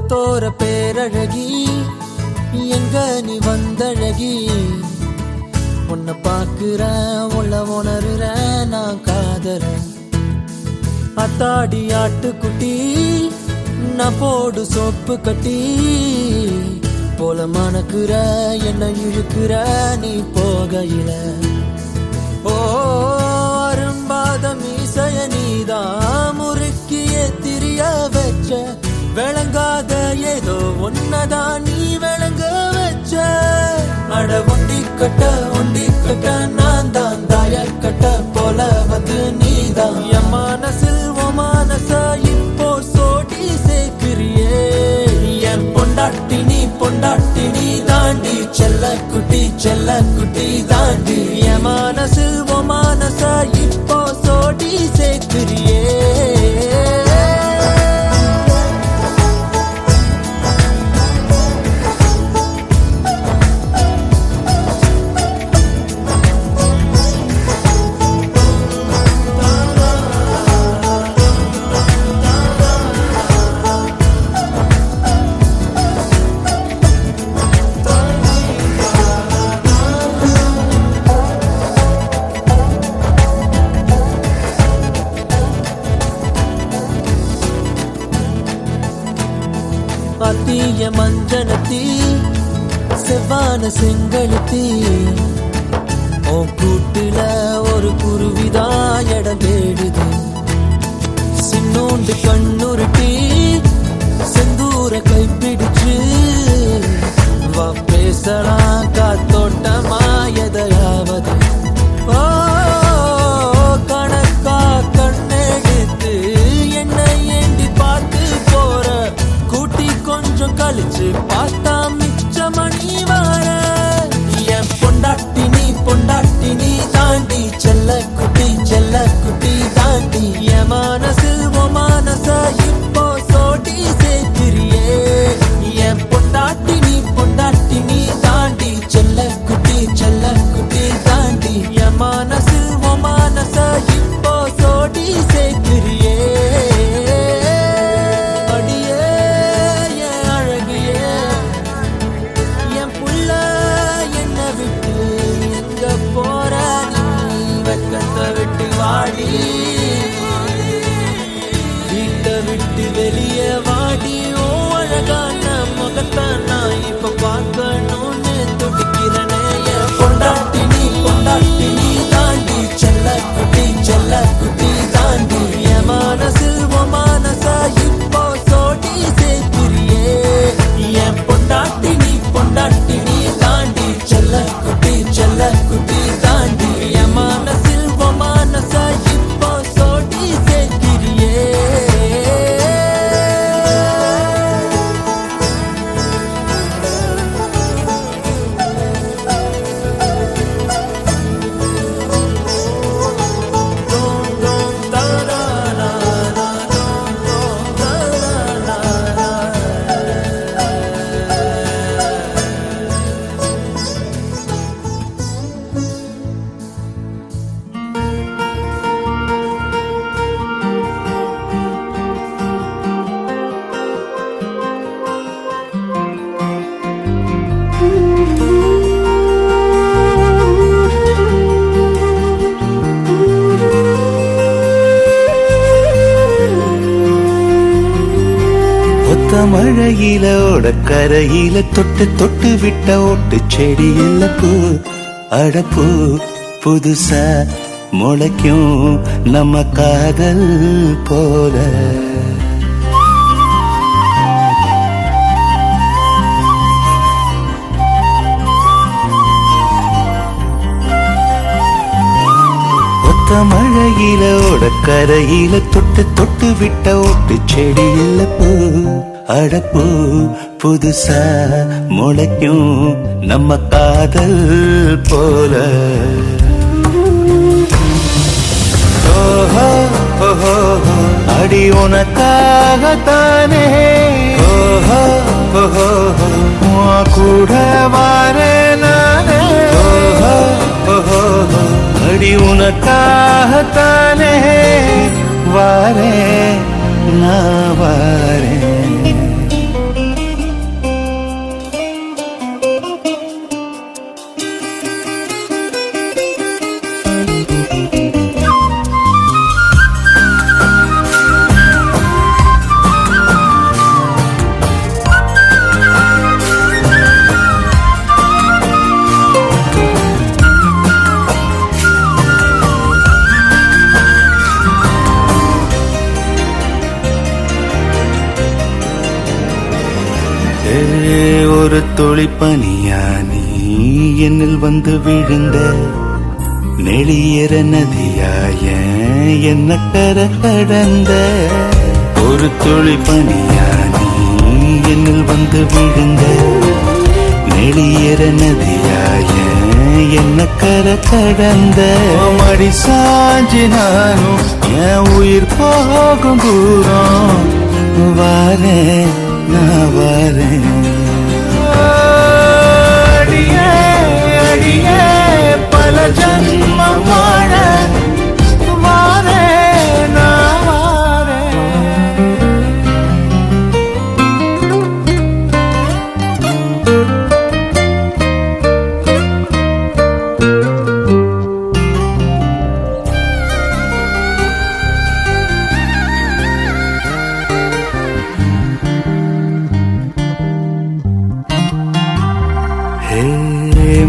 பார்த்தோர பேரழகி எங்க நீ வந்தழகி உன்னை பாக்குறேன் உள்ள உணர்றேன் நான் காதறேன் அத்தாடி ஆட்டுக்குட்டி நான் போடு சோப்பு கட்டி போல மணக்குற என்ன இழுக்கிற நீ போகையில ஓ அரும்பாத மீசைய நீதான் முறுக்கிய திரிய வச்ச விளங்காத ஏதோ ஒன்னதான் நீ விளங்க வச்ச அட ஒண்டி கட்ட நான் தான் தாய கட்ட போல வந்து நீதான் என் மனசில் ஓ மனச இப்போ சோடி சேர்க்கிறியே என் பொண்டாட்டி நீ தாண்டி செல்ல குட்டி தாண்டி என் மனசில் ஓ மனச இப்போ சோடி சேர்க்கிறியே அத்திய மஞ்சனத்தி செவ்வான செங்கழுத்தி ஓ கூட்டுல ஒரு குருவிதான் இடம் தேடுது சின்னோண்டு கண்ணுருட்டி செந்தூர கைப்பிடிச்சு வா பேசலாம் காத்தோட்டமா எதையாவது ஓ கணக்கா கண்ணெடுத்து என்னை ஏண்டி பார்த்து போற கூட்டி கொஞ்சம் கழிச்சு பார்த்தா மிச்ச மணி வார என் பொண்டாட்டி நீ தாண்டி செல்ல குட்டி தாண்டி என் மனசில் ஓ மனச இப்போ சோடி சேர்க்கிறியே என் பொண்டாட்டி நீ தாண்டி செல்ல குட்டி தாண்டி என் மனசில் ஓ மனச இப்போ சோடி சேர்க்கிறியே வீட்டை விட்டு வெளியே வாடி ஓ அழகான முகத்தான் நான் இப்ப பார்க்கணும்னு துடிக்கிறனே பொண்டாட்டி நீ தாண்டி செல்ல குட்டி தாண்டி என் மனசில் ஓ மனச இப்போ சோடி சேர்க்கிறியே என் பொண்டாட்டி நீ தாண்டி செல்ல குட்டி தாண்டி என் மனசில் ஓ மனச இப்போ சோடி சேர்க்கிறியே மழையில ஓடக்கரையில தொட்டு விட்ட ஓட்டு செடியில பூ அடப்பூ புதுசா முளைக்கும் நம்ம காதல் போல மழையில ஓடக்கரையில தொட்டு விட்ட ஓட்டு செடியில பூ அடப்பூ புதுசா முளைக்கும் நம்ம காதல் போல ஓஹோ ஓஹோ அடி உனக்காகத்தானே ஓஹோ ஓஹோ கூட வாரே நானே ஓஹோ ஓஹோ அடி உனக்காகத்தானே வாரே நான் வாரேன் ஒரு துளி பனியா நீ என்னில் வந்து விழுந்த நெளியற நதியாய என்ன கர கடந்த ஒரு துளி பனியா நீ என்னில் வந்து விழுந்த நெளியற நதியாய என்ன கர கடந்த மடி சாஞ்சி நானும் என் உயிர் போகும் தூரம் வாரேன் நான் வாரேன் அடியே அடியே பல ஜன்மம் வாழ வாரேன் நான் வாரேன்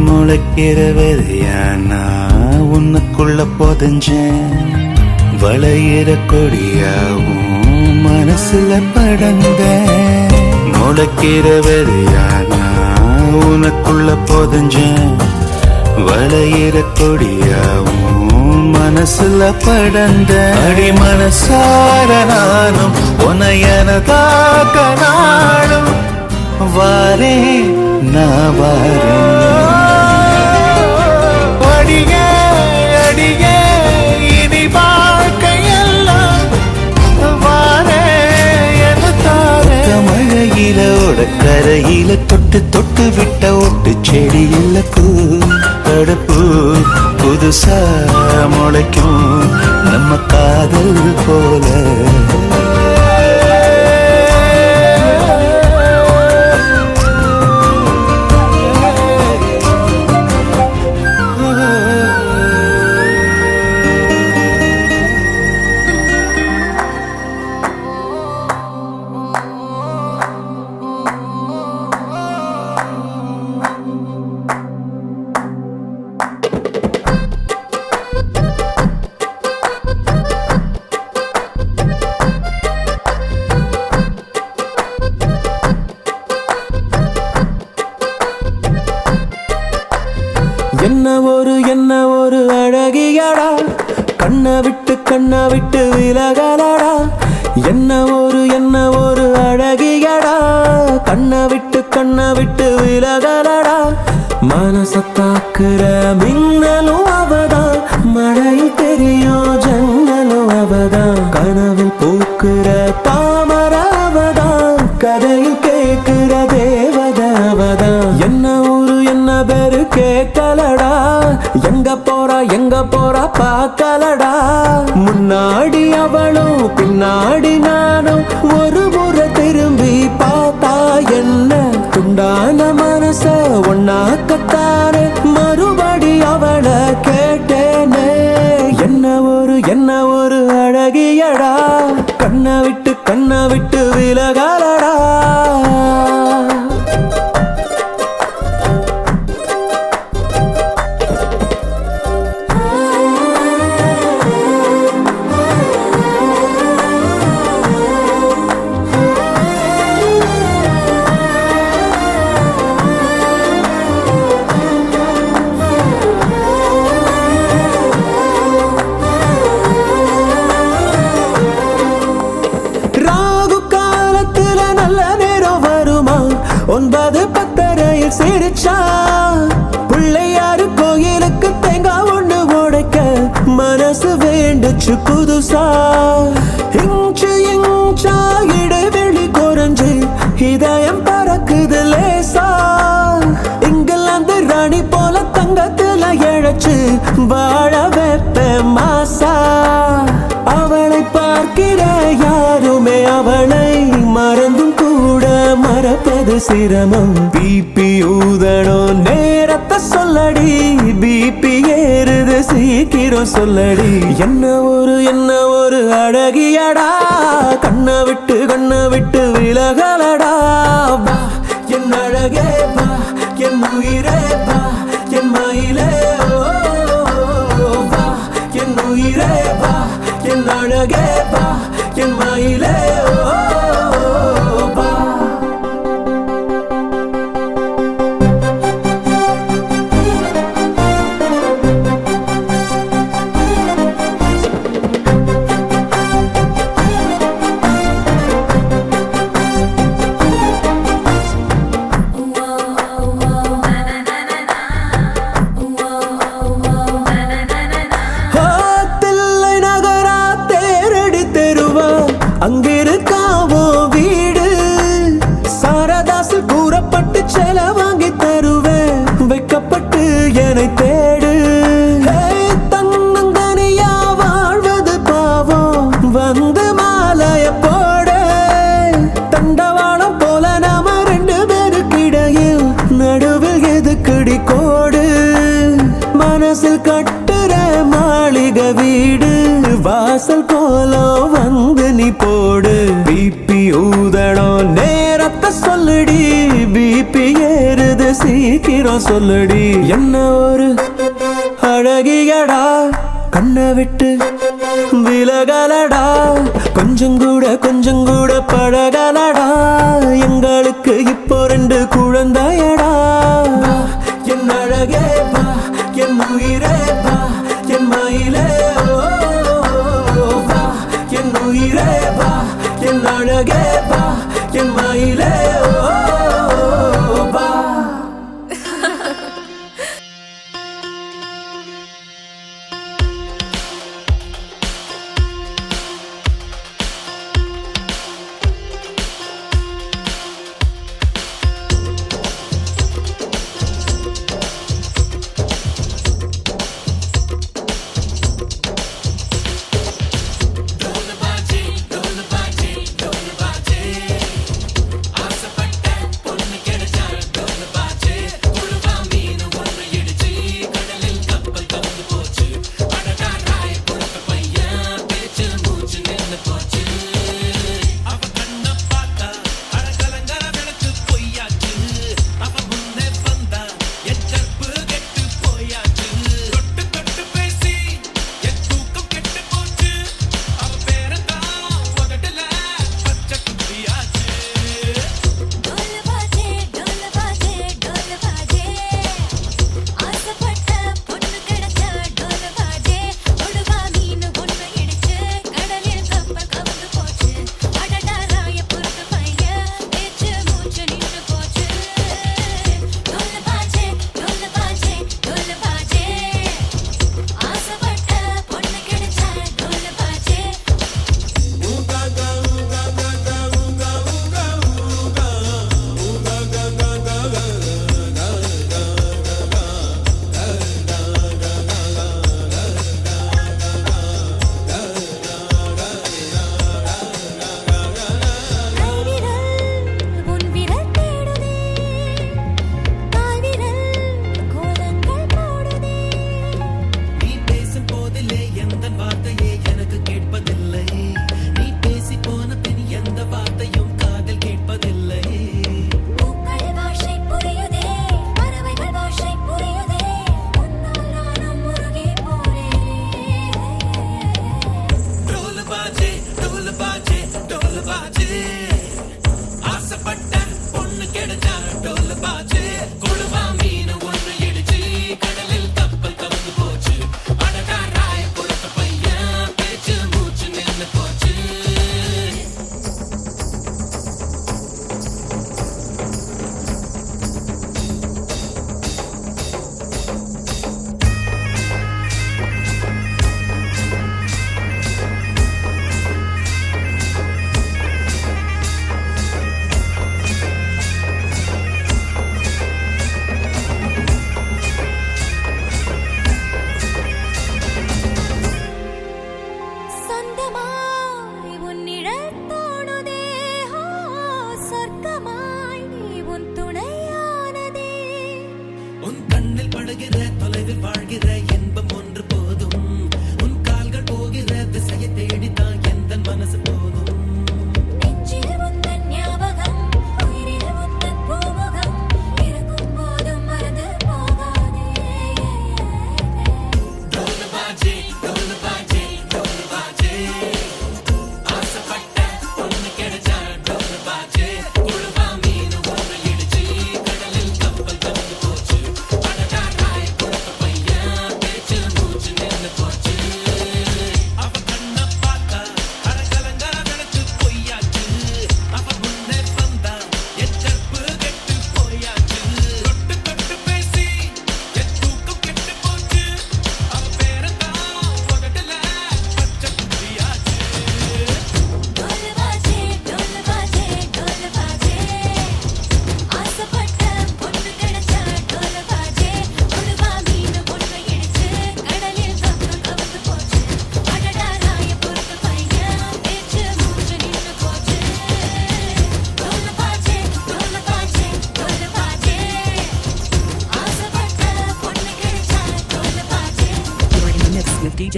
முளைக்கிற விதையானா உன்னுக்குள்ள புதஞ்சேன் வளையிற கொடியாவும் மனசுல படந்த முளைக்கிற விதையானா உனக்குள்ள புதஞ்சேன் வளையிற கொடியாவும் மனசுல படந்த அடி மனசார நானும் உனையனதாக நாளும் வாரே நான் வாரேன் அடியே அடியே இனி வாழ்க்கையெல்லாம் வாரே என தாரே மழையிலோட கரையில தொட்டு தொட்டு விட்ட ஒட்டு செடியில பூ தடுப்பு புதுசா முளைக்கும் நம்ம காதல் போல என்ன ஒரு அழகியடா கண்ணை விட்டு விலகலடா என்ன ஒரு அழகியடா கண்ணை விட்டு விலகலடா மனசத்தாக்குற மின்னலும் அவதான் மழையில் தெரியும் ஜன்னலும் அவதான் கனவில் பூக்குற தாமர அவதான் கதையில் கேட்கிற தேவத அவதான் என்ன பேரு கேட்கலடா எங்க போறா பார்க்கலடா முன்னாடி அவளும் பின்னாடி நானும் ஒரு முறை திரும்பி பார்த்தா என்ன துண்டான மனச ஒன்னாக்கத்தானே மறுபடி அவளை கேட்டேனே என்ன ஒரு அழகியடா கண்ணை விட்டு விலகலடா ஒன்பது பத்தரையில் சிரிச்சா பிள்ளையாரு கோயிலுக்கு தேங்காய் ஒண்ணு உடைக்க மனசு வேண்டுச்சு புதுசா இன்ச்சா இடைவெளி குறைஞ்சு இதயம் பறக்குது லேசா இங்கிலாந்து ராணி போல தங்கத்துல இழைச்சு வாழ வைப்ப மாசா அவளை பார்க்கிற யாருமே அவளை மறந்தும் கூட மறப்பது சிரமம் பிபி ஊதணும் நேரத்தை சொல்லடி பிபி ஏறுது சீக்கிரம் சொல்லடி என்ன ஒரு அழகியடா கண்ணை விட்டு விலகலடா வா என் அழகே வா என் உயிரே வா என் மயிலே வா என் உயிரே வா என் அழகே வா என் மயிலே வா வந்து மாலைய போட தண்டவாளம் போல நாம ரெண்டு பேருக்கிடையில் நடுவில் எதுக்குடி கோடு மனசில் கட்டுற மாளிகை வீடு வாசல் கோலம் வந்து நீ போடு பிபி ஊதணும் நேரத்தை சொல்லுடி பிபி ஏறுது சீக்கிரம் சொல்லுடி என்ன ஒரு அழகியடா கண்ணை விட்டு விலகலடா கொஞ்சம் கூட பழகலடா எங்களுக்கு இப்போ ரெண்டு குழந்தையடா என் அழகே வா என் உயிரே வா என் மயிலே வா என் உயிரே வா என் அழகே வா என் மயிலே வா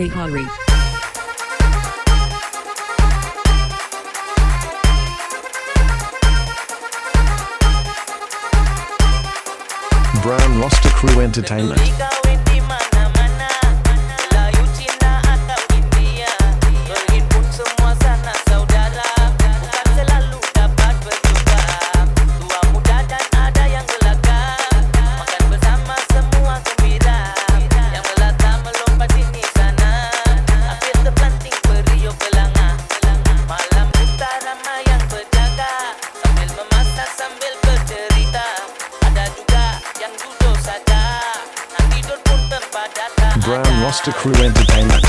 DJ Hari. Brown Roster Crew Entertainment. Brown Roster Crew Entertainment.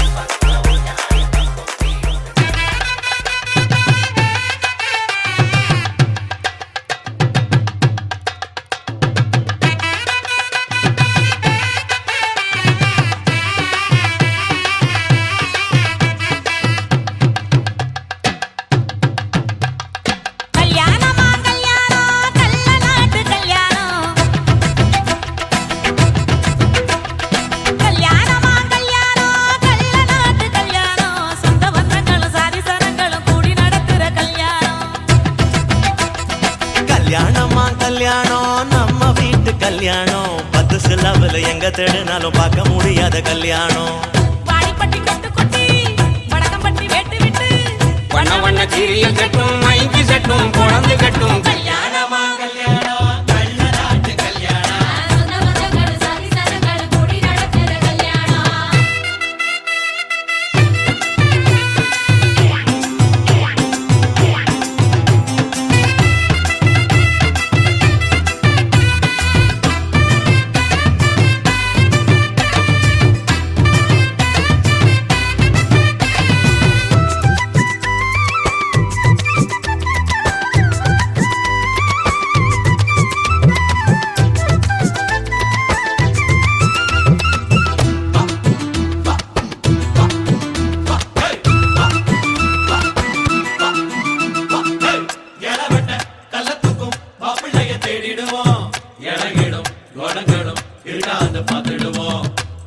கல்யாணம் நம்ம வீட்டு கல்யாணம் 10 சிலவுல எங்க தேடினாலும் பார்க்க முடியாத கல்யாணம் வாடிப்பட்டி கொட்டு கொட்டி வடக்கம்பட்டி வெட்டு விட்டு வண்ண வண்ண சீரியல் கட்டும் மைக்கு சட்டும் குழந்தை கட்டும் கல்யாணமா கல்யாணம் கள்ளநாட்டு கல்யாணம் சொந்தபந்தங்கள் சாதி சனங்கள் கூடி நடக்கிற கல்யாணம்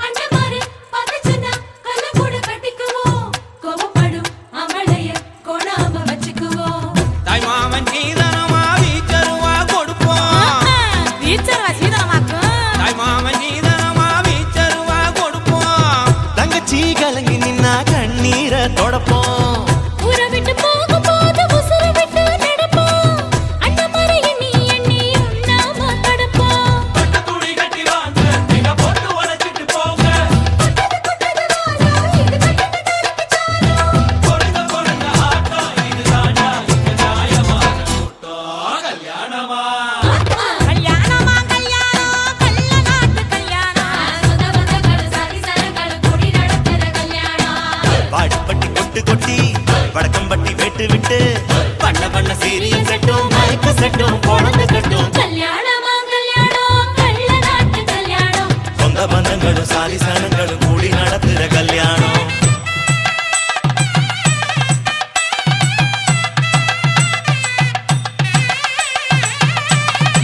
அண்டமாரு பதச்சனா கல்லக்கூட கட்டிக்குவோம் கோபப்படும் அமளைய கோணாம வச்சுக்குவோம் தாய் மாமன் சீதனமா வீச்சருவா கொடுப்போம் வீச்சரவா சீதனமாக்கும் தாய் மாமன் சீதனமா வீச்சருவா கொடுப்போம் தங்கச்சி கலங்கி நின்னா கண்ணீரை தொடப்போம் ஊரை விட்டு போகும் போது உசுரை விட்டு நடப்போம் அண்டமாரு எண்ணி எண்ணி உண்ணாம தடுப்போம் துணி கட்டி வாங்க நீங்க போட்டு உடைச்சிட்டு போங்க கொடுங்க கொடுங்க ஆட்டம் இதுதானா இங்க நியாயமா கூட்டம் கல்யாணமா கல்யாணமா கல்யாணம் கள்ளநாட்டு கல்யாணம் சொந்தபந்தங்கள் சாதி சனங்கள் கூடி நடக்கிற கல்யாணம் வாடிப்பட்டி கொட்டு கொட்டி வடக்கம்பட்டி வெட்டு விட்டு பண்ண பண்ண சீரியல் செட்டும் மைக்கு செட்டும் குழந்தை கட்டும் கல்யாணமா கல்யாணம் கள்ளநாட்டு கல்யாணம் சொந்த பந்தங்களும் சாதி சனங்களும் கூடி நடத்துற கல்யாணம்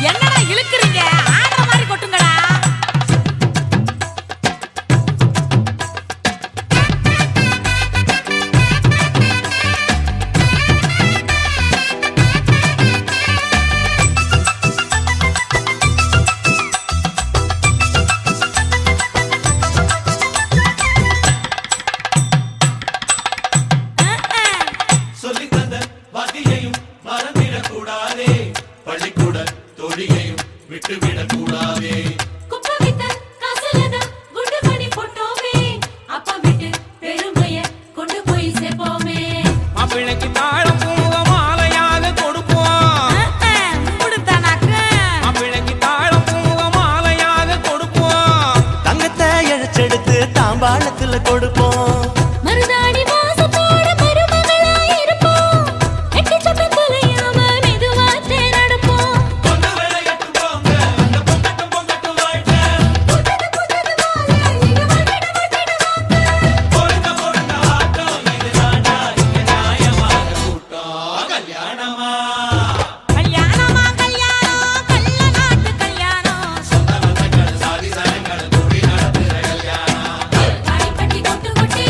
என்னடா இழுக்குறீங்க ஆடுற மாதிரி கொட்டுங்கடா சொல்லி தந்த வாத்தியையும் மறந்திடக்கூடாதே பள்ளிக்கூட தொழிலையும் விட்டுவிடக்கூடாதே குப்பை வித்த காசுலத குண்டு பண்ணி போட்டோமே அப்பா விட்டு பெருமைய கொண்டு போய் சேர்ப்போமே மாப்பிள்ளைக்கு தாழம் பூவ மாலையாக கொடுப்போம் மாப்பிள்ளைக்கு தாழம் பூவ மாலையாக கொடுப்போம் தங்கத்தை இழைச்செடுத்து தாம்பாளத்துல கொடுப்போம் மருதாணி வாசத்தோட மருமகளா இருப்போம் எட்டி சொட்ட தொலையாம மெதுவாத்தே நடப்போம் பொண்ணு விளையாட்டு போங்க அந்த பொங்கட்டும் பொங்கட்டும் வாழ்க்கை பொறுங்க பொறுங்க ஆட்டம் இதுதானா இங்க நியாயமா கூட்டம் கல்யாணமா கல்யாணமா கல்யாணம் கள்ளநாட்டு கல்யாணம் சொந்த பந்தங்கள் சாதி சனங்கள் கூடி நடத்துற கல்யாணம் வாடிப்பட்டி கொட்டு கொட்டி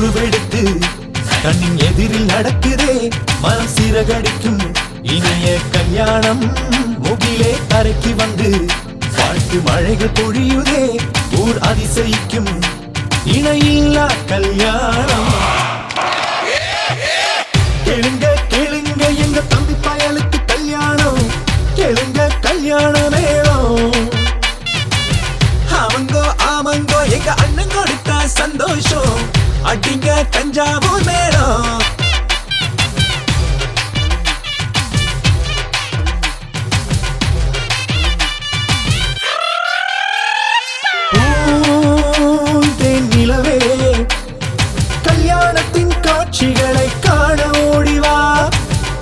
உருவெடுத்து கண்ணின் எதிரில் நடக்குதே மனம் சிறகடிக்கும் இனிய கல்யாணம் முகிலே தரைக்கு வந்து வாழ்த்து மழைகள் பொழியுதே ஊர் அதிசயிக்கும் இணையில்லா கல்யாணம் கேளுங்க கேளுங்க எங்க தம்பி பயலுக்கு கல்யாணம் கேளுங்க கல்யாண மேளம் ஆமங்கோ ஆமங்கோ எங்க அண்ணன் கொடுத்த சந்தோஷம் அடிங்க தஞ்சாவூர் மேளம் நிலவே கல்யாணத்தின் காட்சிகளை காண ஓடிவா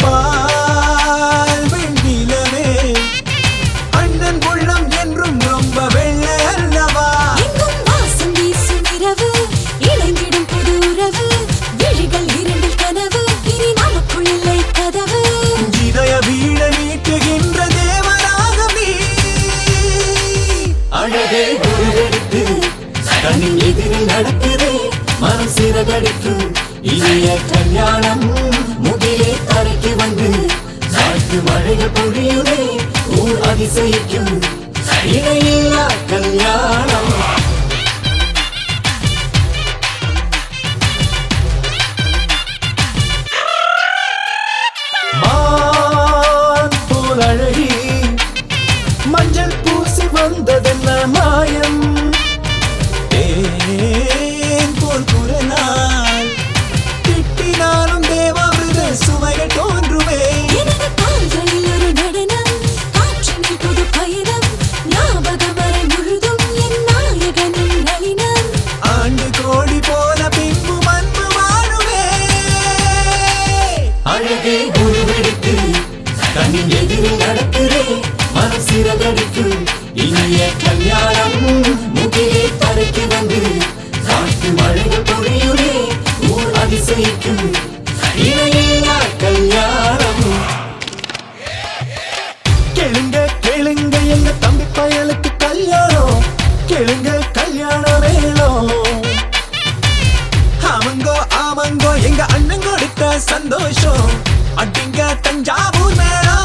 பால் வெண்ணிலவே அண்ணன் உள்ளம் என்றும் ரொம்ப வெள்ளை அல்லவா எங்கும் வாசம் வீசும் இரவு இணைந்திடும் புது உறவு விழிகள் இரண்டில் கனவு இனி நமக்குள் இல்லை கதவு இதய வீட நீட்டுகின்ற தேவனாக நீ அழகே உருவெடுத்து கண்ணின் எதிரில் நடக்குதே மனம் சிறகடிக்கும் இனிய கல்யாணம் முகிலே தரைக்கு வந்து சாய்த்து மழைகள் பொழியுதே ஊர் அதிசயிக்கும் இணையில்லா கல்யாணம் மான் போல் அழகி மஞ்சள் பூசி வந்ததென்ன மாயம் தேன் போல் குரலால் திட்டினாலும் தேவாமிருத சுவைகள் தோன்றுமே எனது கால்களில் ஒரு நடனம் காற்றினில் புது பயணம் ஞாபகம் வரை முழுதும் என் நாயகனின் நளினம் ஆண்டு கோடி போல பின்பு மண்பு வாழுமே அழகே உருவெடுத்து கண்ணின் எதிரில் நடக்குதே மனம் சிறகடிக்கும் இனிய கல்யாணம் முகிலே தரைக்கு வந்து காற்று மழைகள் பொழியுதே ஊர் அதிசயிக்கும் இணையில்லா கல்யாணம் கேளுங்க கேளுங்க எங்க தம்பி பயலுக்கு கல்யாணம் கேளுங்க கல்யாண வேணும் ஆமங்கோ ஆமங்கோ எங்க அண்ணன் கொடுத்த சந்தோஷம் அடிங்க தஞ்சாவூர் மேளம்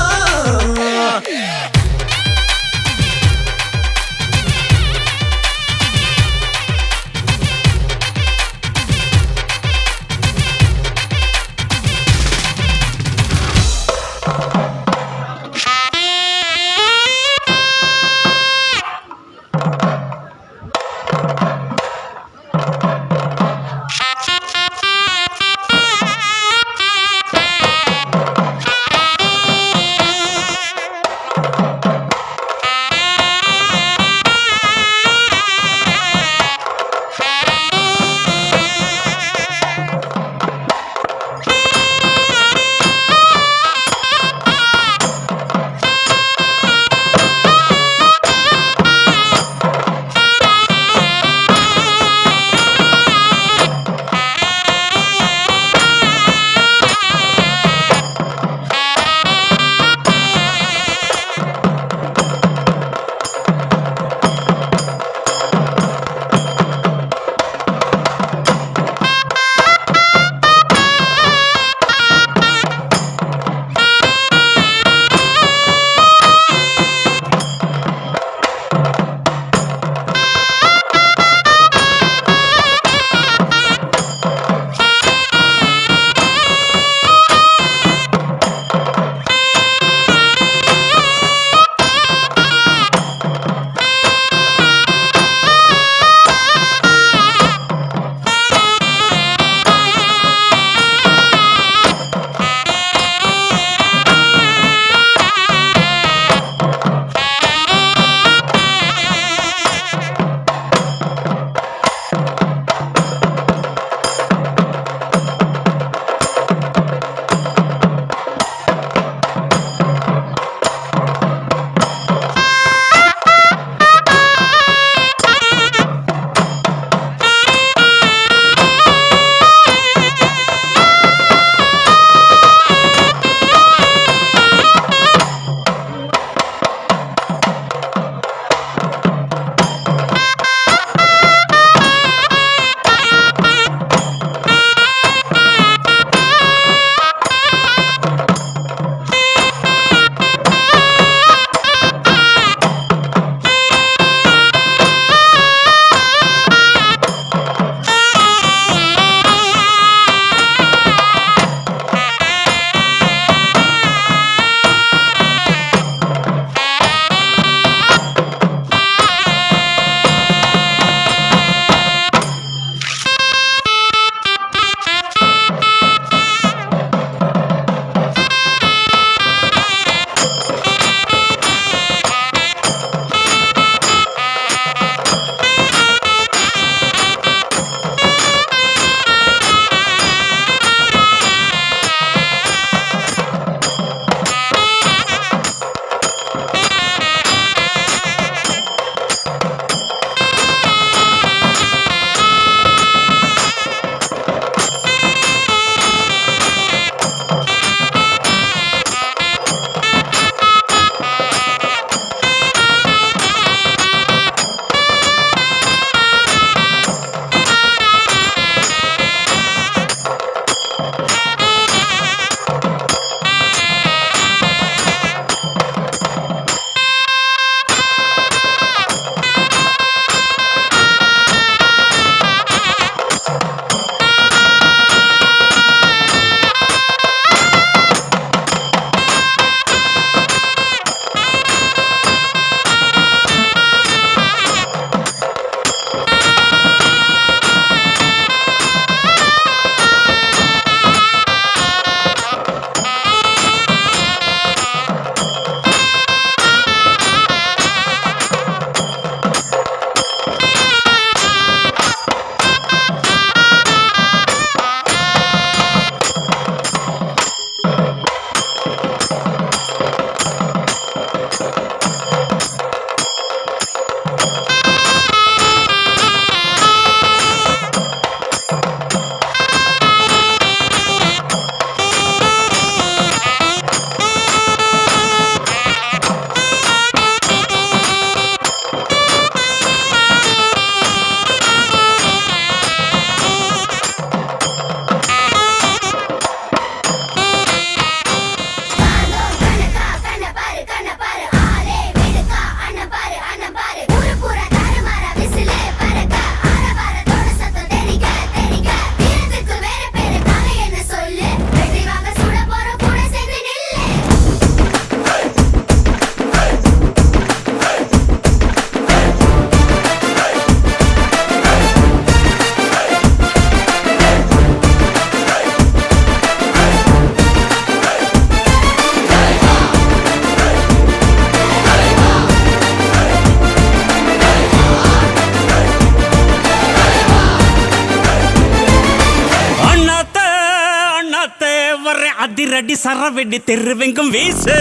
வர அதிரடி சரவெடி தெருவெங்கும் வீசு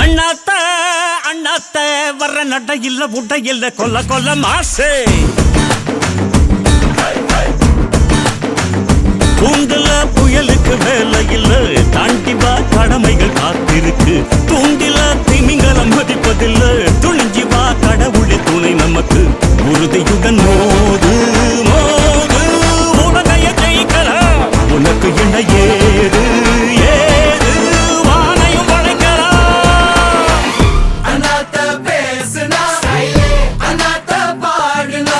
அண்ணாத்த அண்ணாத்த வர நட இல்ல உட இல்ல கொல்ல கொல்ல மாசு கூண்டுல புயலுக்கு வேலை இல்ல தாண்டி வா கடமைகள் காத்திருக்கு தூண்டில திமிங்கலம் மதிப்பதில்ல துணிஞ்சி வா கடவுளே துணை நமக்கு உறுதியுடன் மோது மோது உலகைய ஜெயிக்கலாம் உனக்கு என்ன ஏது ஏது வானையும் வளைக்கலாம் அண்ணாத்த பேசுனா அண்ணாத்த பாடுனா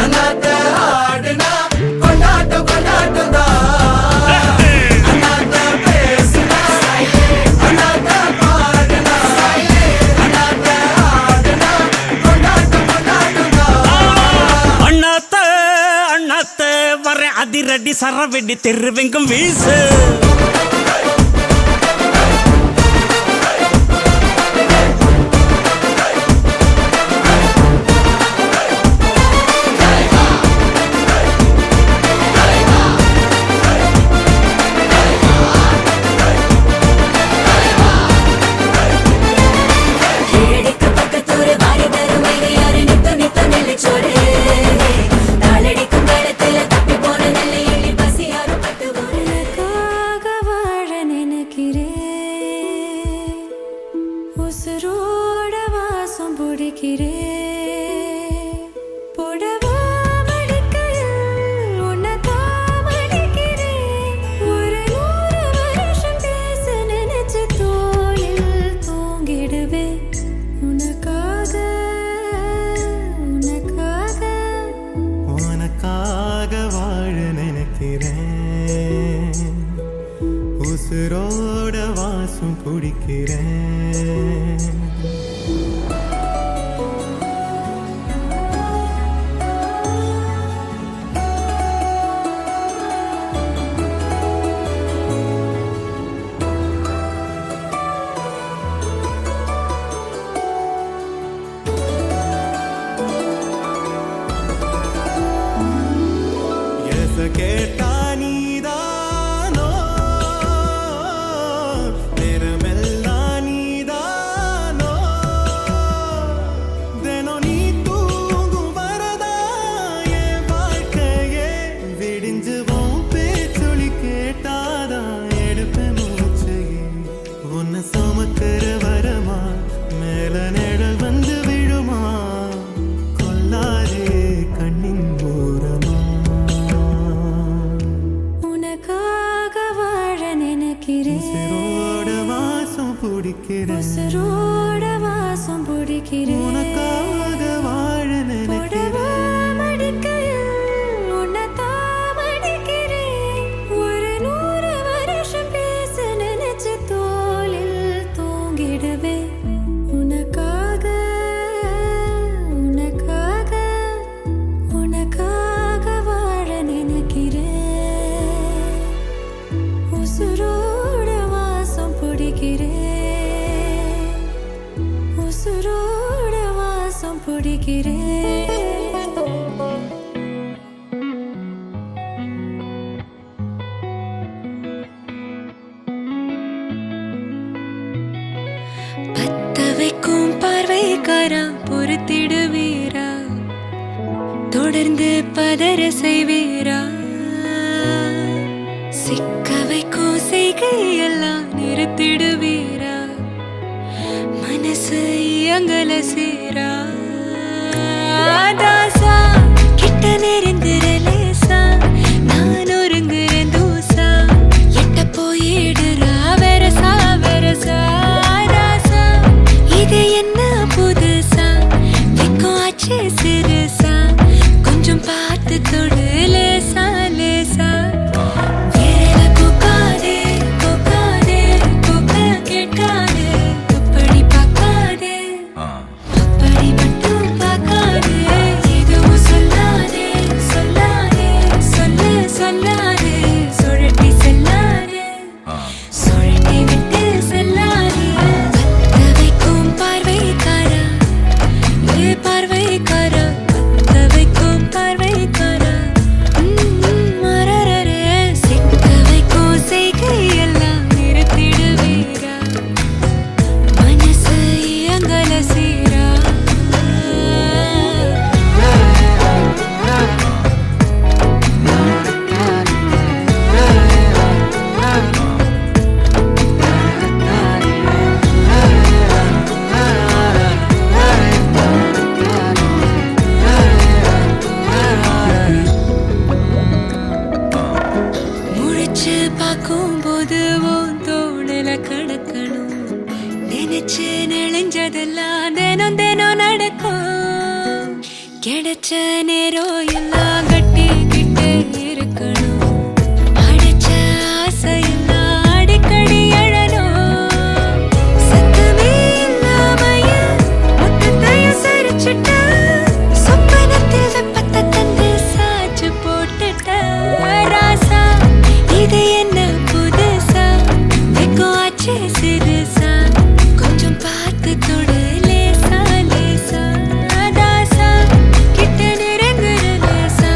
அண்ணாத்த ஆடுனா கொண்டாட்டம் கொண்டாட்டம் தான் அண்ணாத்த பேசுனா அண்ணாத்த பாடுனா அண்ணாத்த ஆடுனா கொண்டாட்டம் கொண்டாட்டம் தான் அண்ணாத்த அண்ணாத்த வர அதிரடி சரவெடி தெருவெங்கும் வீசு கீழடிக்கு பக்கத்தூரு வாரி தரும் வைகையாறு நித்தம் நித்தம் நெல்லிச்சோறு நாளடிக்கும் காலத்துல தப்பி போன நெல்லை எள்ளி பசியாறு பட்டு உனக்காக வாழ நினைக்கிறேன் உசுரோட வாசம் பிடிக்கிறேன் புடவா மடிக்கையில் உன்னை தாமடிக்கிறேன் ஒரு 100 வருஷம் பேச நினைச்சு தோளில் தூங்கிடுவேன் உனக்காக உனக்காக உனக்காக வாழ நினைக்கிறேன் உசுரோட வாசம் பிடிக்கிறேன் எச கேட்டா நீதானோ நேரமெல்லாம் நீதானோ தினம் நீ தூங்கும் வரதா என் வாழ்க்கையே விடிஞ்சுவோம் பேச்சொலி கேட்டாதான் எடுப்பேன் மூச்சையே உன்னை சுமக்கிற வரமா மேல நிழல் வந்து விழுமா கொல்லாரே கண்ணின் ஓரமா உனக்காக வாழ நினைக்கிறேன் உசுரோட வாசம் பிடிக்கிறேன் உசுரோட வாசம் பிடிக்கிறேன் உனக்காக வாழ புடவா நினைக்கிறேன் மடிக்கையில் உன்னை தாமடிக்கிறேன் ஒரு 100 வருஷம் பேச நினைச்சு தோளில் தூங்கிடுவேன் உனக்காக உனக்காக உனக்காக வாழ நினைக்கிறேன் உசுரோட வாசம் பிடிக்கிறேன் உசுரோட வாசம் பிடிக்கிறேன் பத்த வைக்கும் பார்வைக்காரா பொறுத்திடுவீரா தொடர்ந்து பதற செய்வீரா சிக்க வைக்கும் செய்கையெல்லாம் நிறுத்திடுவீரா மனசு இயங்கல சேரா தாசா கிட்ட நெருங்குற லேசா நான் ஒருங்குறேன் தூசா எட்ட போயிடுறா வெரசா வெரசா ராசா இது என்ன புதுசா வெக்கம் ஆச்சு சிறுசா கொஞ்சம் பார்த்து தொடு லேசா லேசா விரல கொக்காதே கொக்காதே கொக்க கேட்காதே அப்படி பார்க்காதே அப்படி மட்டும் பார்க்காதே இது கிடைச்ச நேரம் எல்லாம் கட்டிக்கிட்டு இருக்கணும் அடைச்ச ஆசையெல்லாம் அடிக்கடி எழணும் சத்தமே இல்லாமைய மொத்தத்தையும் சரிச்சுட்ட சொப்பனத்தில் வெப்பத்தை தந்து சாச்சு போட்டுட்ட ராசா இது என்ன புதுசா வெக்கம் ஆச்சு சிறுசா கொஞ்சம் பார்த்து தொடு லேசா லேசா தாசா கிட்ட நெருங்குற லேசா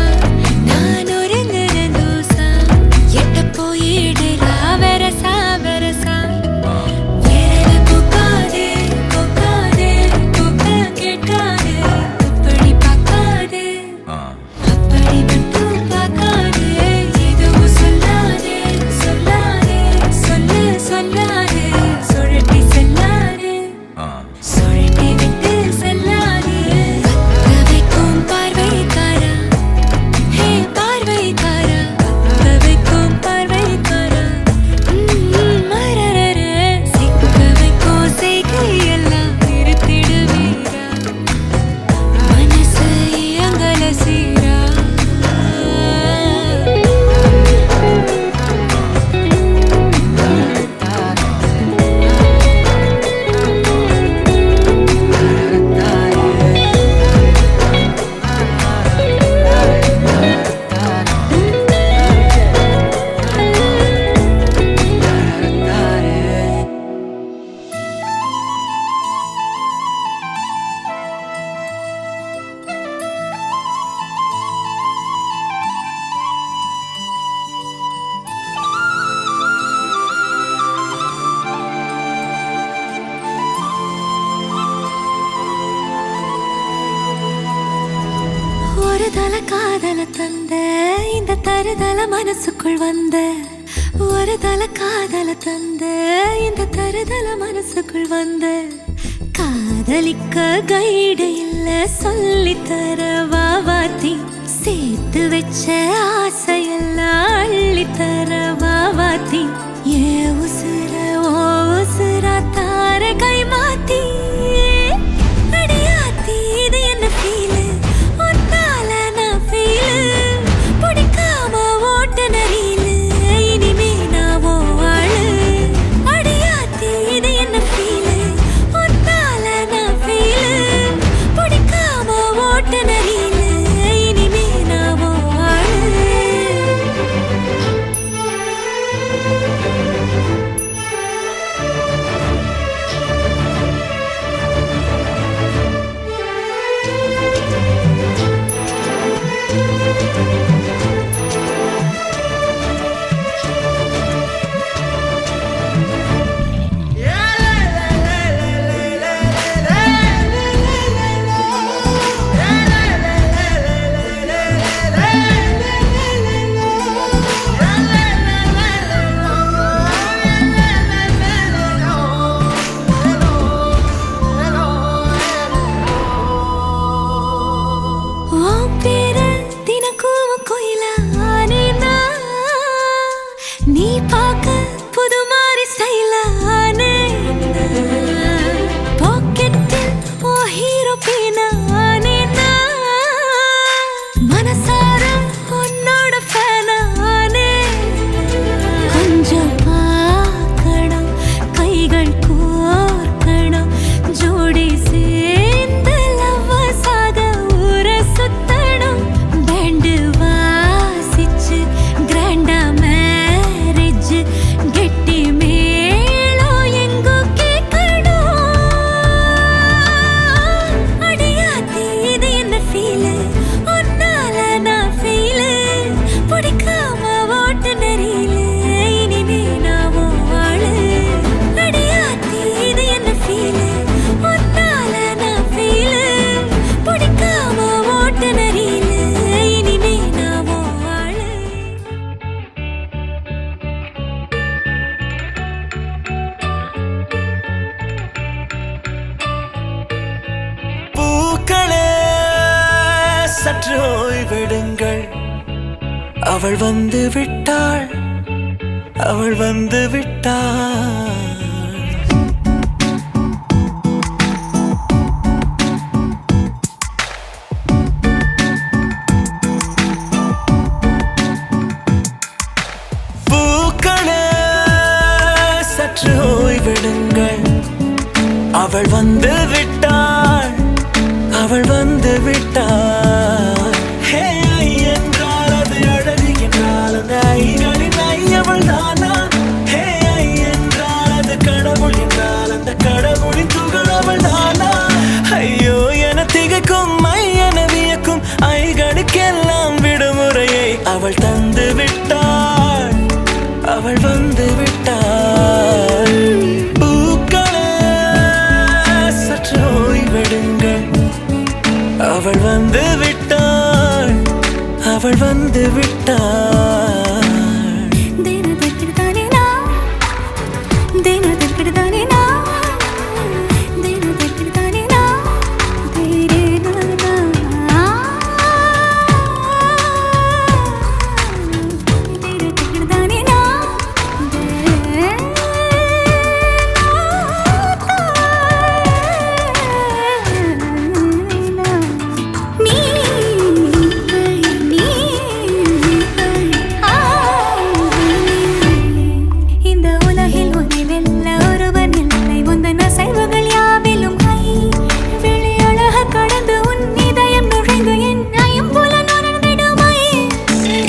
நான் ஒருங்குற தூசா எட்ட போயிடுறா வெரசா வெரசா வேற பூக்காதே பூக்காதே பூக்க கேட்காதே அப்படி பார்க்காதே அப்படி மட்டும் பார்க்காதே எதுவும் சொல்லாதே சொல்லாதே சொல்லு சொல்லாதே சுழட்டி செல்லாதே சுழட்டி விட்டு செல்லாதே பத்த வைக்கும் பார்வைக்காரா ஹே பார்வைக்காரா பத்த வைக்கும் பார்வைக்காரா மரரர சிக்க வைக்கும் செய்கையெல்லாம் நிறுத்திடுவீரா மனசு இயங்கல சீரா ஒரு தல காதல தந்த இந்த தருதல மனசுக்குள் வந்த ஒரு தல காதல தந்த இந்த தருதல மனசுக்குள் வந்த காதலிக்க கைடு இல்ல சொல்லித்தர வாவாத்தி சேர்த்து வச்ச ஆசையெல்லாம் அள்ளித்தர வாவாத்தி ஏ உசுர ஓ உசுரா தார கை மாத்தி அடியாத்தி இது என்ன ஃபீலு ஒத்தால நான் ஃபீலு பிடிக்காம ஓட்ட நரீலு இனிமே நான் ஓ ஆளு அடியாத்தி இது என்ன ஃபீலு ஒத்தால நான் ஃபீலு பிடிக்காம ஓட்ட நரீலு இனிமே நான் ஓ ஆளு உன் பேர தினக்கும் கோயிலா ஆனேனா நீ பார்க்க புது மாதிரி ஸ்டைலா ஆனேனா பாக்கெட்டில் ஓ ஹீரோ பேனா ஆனேனா மனசார உன்னோட ஃபேனா ஆனே கொஞ்சம் பார்க்கணும் கைகள் கோர்க்கணும் ஜோடி சேர்ந்து லவ்வசாக ஊர சுத்தணும் பேண்டு வாசிச்சு கிராண்டா மேரேஜ் கெட்டி மேளம் எங்கோ கேட்கணும் அடியாத்தி இது என்ன ஃபீலு ஒன்னால நான் ஃபீலு பிடிக்காம ஓட்டு நெறியில இனிமே நான் ஓ ஆளு அடியாத்தி இது என்ன ஃபீலு ஒன்னால நான் ஃபீலு பிடிக்காம ஓட்டு நெறியில இனிமே நான் ஓ ஆளு பூக்களே சற்று ஓய்வெடுங்கள் அவள் வந்து விட்டாள் அவள் வந்து விட்டாள் அவள் தந்து விட்டாள், அவள் வந்து விட்டாள். பூக்களே சற்று ஓய்வெடுங்கள், அவள் வந்து விட்டாள், அவள் வந்து விட்டாள்.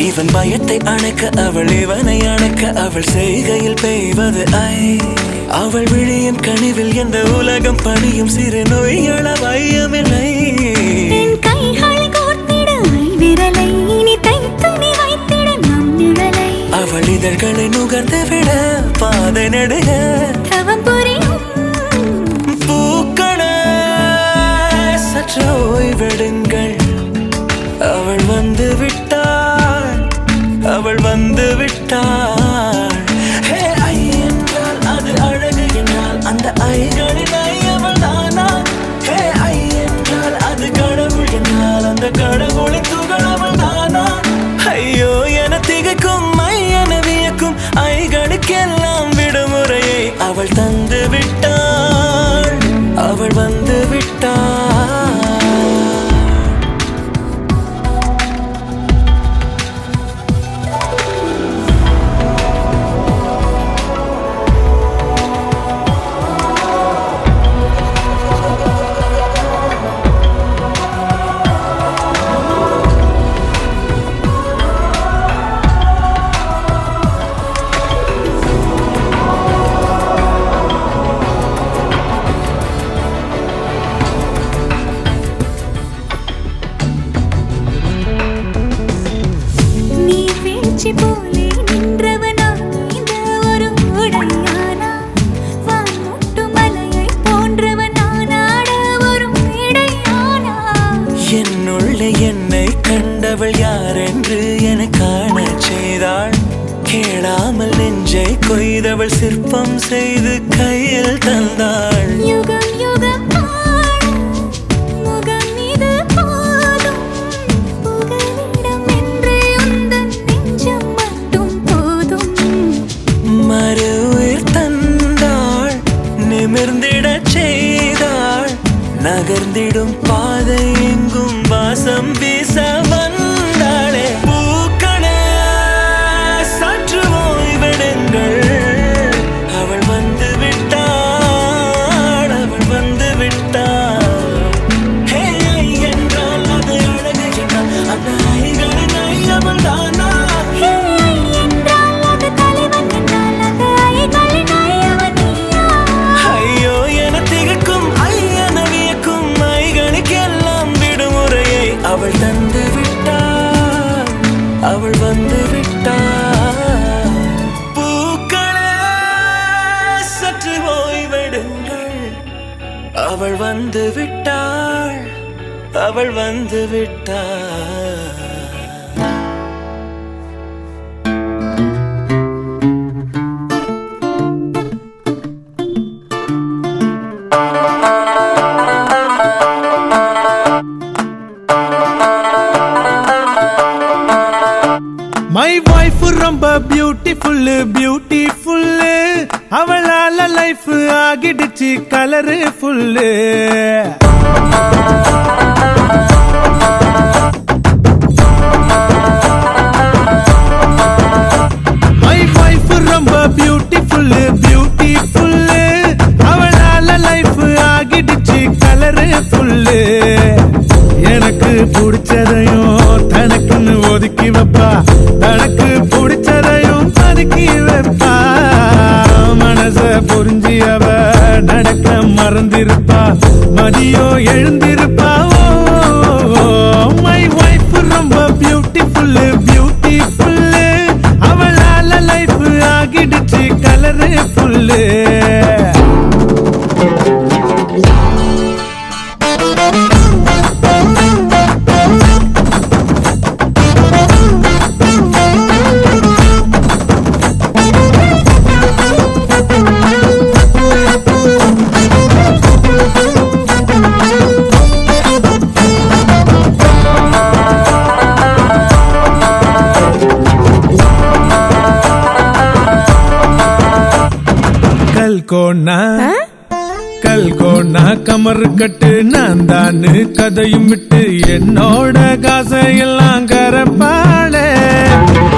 இவன் பயத்தை அணைக்க அவள், இவனை அணைக்க அவள், செய்கையில் பெய்வது ஐ. அவள் விழியின் கனிவில் எந்த உலகம் பணியும், சிறு நோய்கள வையமில்லை. அவள் இதழ்களை நுகர்ந்து விட பாதை நடுக பூக்களே சற்று ஓய்வெடுங்கள், அவள் வந்து விட்டாள், அவள் வந்து விட்டாள். ஹே ஐ என்றால் அது அழகு என்றால் அந்த ஐகளின் ஐ அவள் தானா? ஹே ஐ என்றால் அது கடவுள் என்றால் அந்த கடவுளின் துகள் அவள் தானா? ஐயோ என திகைக்கும் ஐ என வியக்கும் ஐகளுக்கெல்லாம் விடுமுறையை அவள் தந்து விட்டாள், அவள் வந்து விட்டாள். என்னை கண்டவள் யாரென்று என காண செய்தாள், கேளாமல் நெஞ்சை கொய்தவள் சிற்பம் செய்து கையில் தந்தாள். யுகம் யுகம் முகம் இது போதும், புகலிடம் என்று உந்தன் நெஞ்சம் மட்டும் போதும். மறு உயிர் தந்தாள், நிமிர்ந்திடச் செய்தாள், நகர்ந்திடும் பாதை எங்கும் வாசம் வீச வந்தாளே. பூக்களே சற்று ஓய்வெடுங்கள், அவள் வந்து விட்டாள், அவள் வந்து விட்டாள். ஹே ஐ என்றால் அது அழகு என்றால் அந்த ஐகளின் ஐ அவள் தானா? ஹே ஐ என்றால் அது தலைவன் என்றால் அந்த ஐகளின் ஐ அவன் நீயா? ஐயோ என திகைக்கும் ஐ என வியக்கும் ஐகளுக்கெல்லாம் விடுமுறையை அவள் தந்து விட்டாள், அவள் வந்து விட்டாள். பூக்களே சற்று ஓய்வெடுங்கள், அவள் வந்து விட்டாள், அவள் வந்து விட்டாள். மை வைஃப் ரொம்ப பியூட்டிஃபுல் பியூட்டிஃபுல், அவளால லைஃப் ஆகிடுச்சு கலரு ஃபுல்லு. மை வைஃப் ரொம்ப பியூட்டிஃபுல் பியூட்டிஃபுல், அவளால லைஃப் ஆகிடுச்சு கலரு ஃபுல்லு. எனக்கு பிடிச்சதையும் தனக்குன்னு ஒதுக்கி வைப்பா, தனக்கு பிடிச்சதையும் பதுக்கி வைப்பா. மனச புரிஞ்சி அவ நடக்க மறந்திருப்பா, மதியோ எழுந்திருப்பா. மை வைஃப் ரொம்ப பியூட்டிஃபுல் பியூட்டிஃபுல். கல்கோனா கமரு கட்டு நான் தானு கதையும் விட்டு என்னோட காசையெல்லாம் கரப்பாளே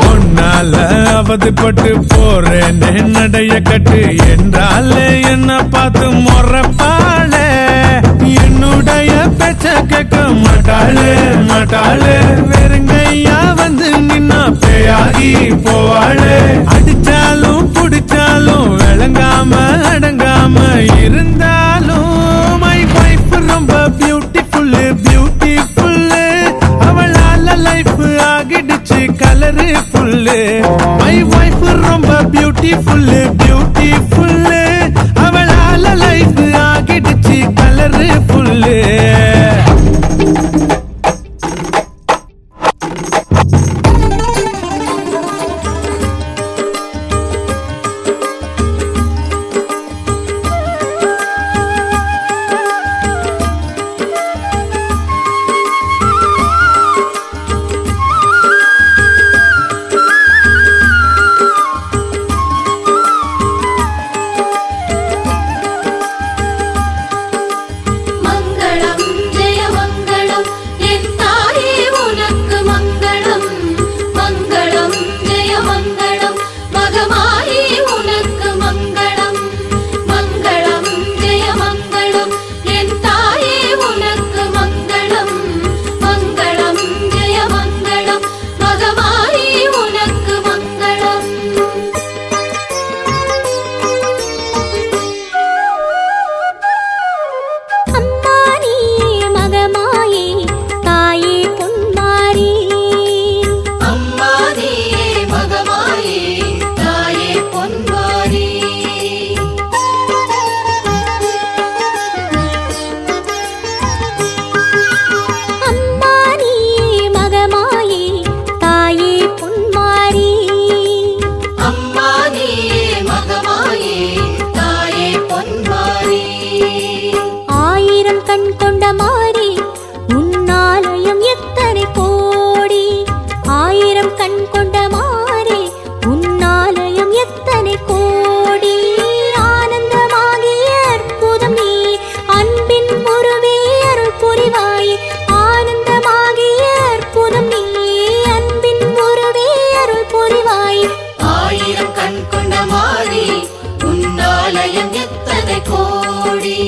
ஒன்னால அவதிப்பட்டு போறேன்னு நடைய கட்டு என்றாலே என்ன பார்த்து முறப்பாளே என்னுடைய பேச்ச கேட்க மாட்டாளே வெறுங்கையா வந்து நின்னா பேயாகி போவாளே அடிச்சாலும் புடிச்சாலும் விளங்காம அடங்காம இருந்தாலும் மை வைஃப் ரொம்ப பியூட்டிஃபுல் அவளால லைஃப் ஆகிடுச்சு கலர்ஃபுல் மை வைஃப் ரொம்ப பியூட்டிஃபுல் அவளால லைஃப் ஆகிடுச்சு கலர்ஃபுல் மங்களம் ஜெய மங்களம் என் தாயே உனக்கு மங்களம் மங்களம் ஜெய மங்களம் மகமாயி உனக்கு மங்களம் மங்களம் ஜெய மங்களம் என் தாயே உனக்கு மங்களம் மங்களம் ஜெய மங்களம் மகமாயி உனக்கு மங்களம் அம்மா நீயே மகமாயே தாயே பொன்மாரி அம்மா நீயே மகமாயே தாயே பொன்மாரி அம்மா நீயே மகமாயே தாயே பொன்மாரி அம்மா நீயே மகமாயே தாயே பொன்மாரி ஆயிரம் கண் கொண்ட மாறி உன்னாலயம் எத்தனை கோடி ஆயிரம் கண் கொண்ட மாறி உன்னாலயம் எத்தனை கோடி ஆனந்தமாகிய அற்புதம் நீ அன்பின் உருவே அருள் புரிவாய் ஆனந்தமாகிய அற்புதம் நீ அன்பின் உருவே அருள் புரிவாய் ஆயிரம் கண் கொண்ட மாறி உன்னாலயம் எத்தனை கோடி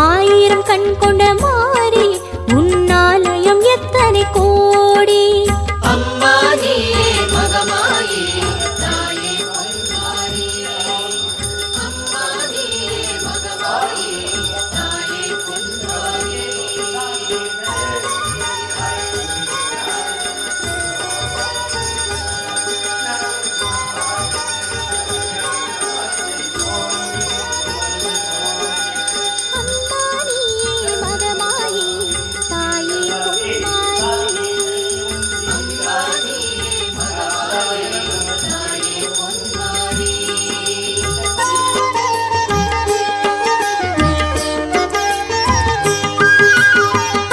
ஆயிரம் கண் கொண்ட மாறி உன்னாலயம் எத்தனை கோடி அம்மா நீயே மகமாயே தாயே பொன்மாரி அம்மா நீயே மகமாயே தாயே பொன்மாரி அம்மா நீயே மகமாயே தாயே பொன்மாரி அம்மா நீயே மகமாயே தாயே பொன்மாரி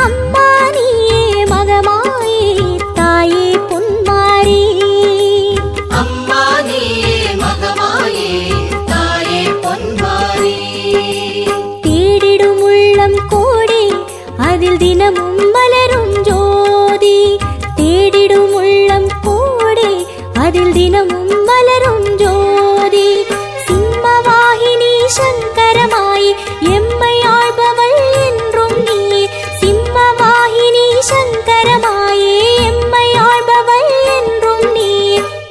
அம்மா நீயே மகமாயே தாயே பொன்மாரி அம்மா நீயே மகமாயே தாயே பொன்மாரி தேடிடும் உள்ளம் கோடி அதில் தினமும் மலரும் ஜோதி தேடிடும் உள்ளம் கோடி அதில் தினமும் மலரும் ஜோதி சிம்மவாகினி சங்கரமாய் எம்மை ஆள்பவள் என்றும் நீ சிம்மவாகினி சங்கரமாயே எம்மை ஆள்பவள் என்றும் நீ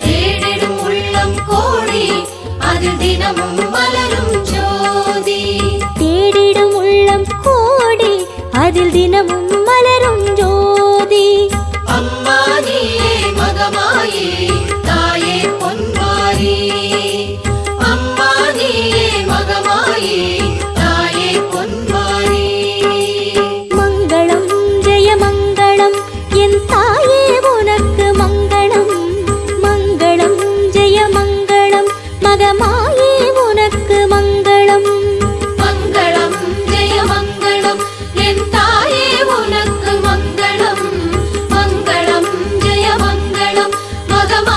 தேடிடும் உள்ளம் கோடி அதில் தினமும் மலரும் ஜோதி தேடிடும் உள்ளம் கோடி அதில் தினமும் மலரும் ஜோதி அம்மா நீயே மகமாயே தாயே பொன்மாரி அம்மா நீயே மகமாயே தாயே பொன்மாரி மங்களம் ஜெய மங்களம் என் தாயே உனக்கு மங்களம் மங்களம் ஜெய மங்களம் மகமாயே உனக்கு மங்களம் மங்களம் ஜெய மங்களம் என் தாயே உனக்கு மங்களம் மங்களம் ஜெய மங்களம் மகமாயே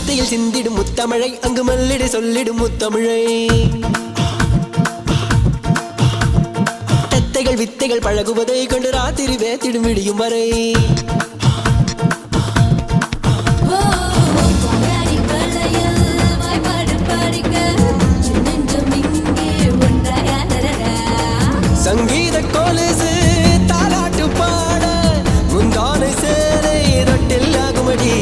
நெத்தியில் சிந்திடும் முத்தமிழை அங்கு மல்லிடை சொல்லிடும் முத்தமிழை தத்தைகள் வித்தைகள் பழகுவதை கொண்டு ராத்திரி வேத்திடும் விடியும் வரை சங்கீத கோலேசு தாலாட்டு பாட முந்தானை சேலை ரொட்டில் ஆகுமடி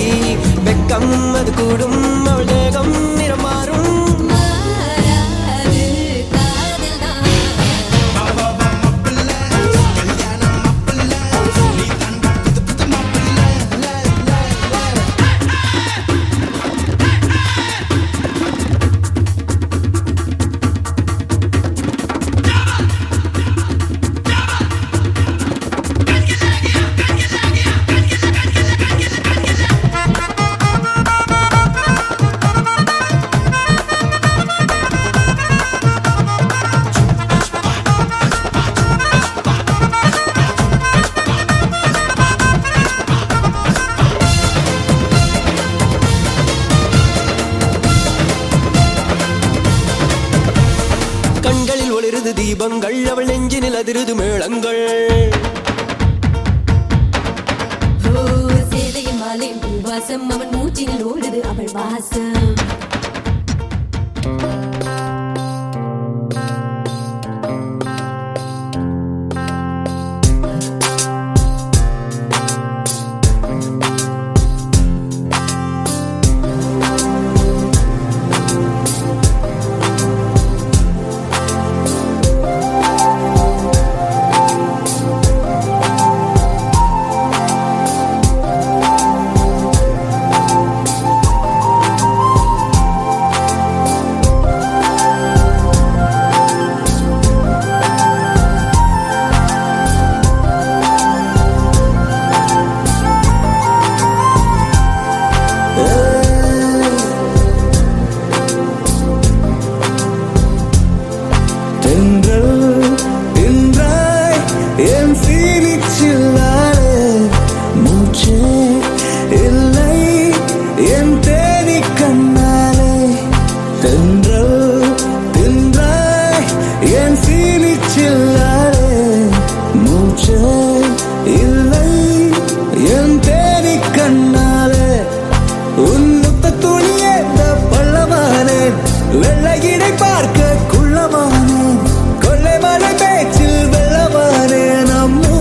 வெக்கம் அது கூடும் அவள் தேகம் நிறம் மாறும் கண்களில் ஒளிருது தீபங்கள் அவள் நெஞ்சினில் அதிருது மேளங்கள் சேதையின் மாலை பூவாசம் அவன் மூச்சினில் ஓடுது அவள் வாசம் வெள்ளையிடை பார்க்க குள்ளமானே கொள்ளை மலை பேச்சில் வெள்ளமானே நம்மோ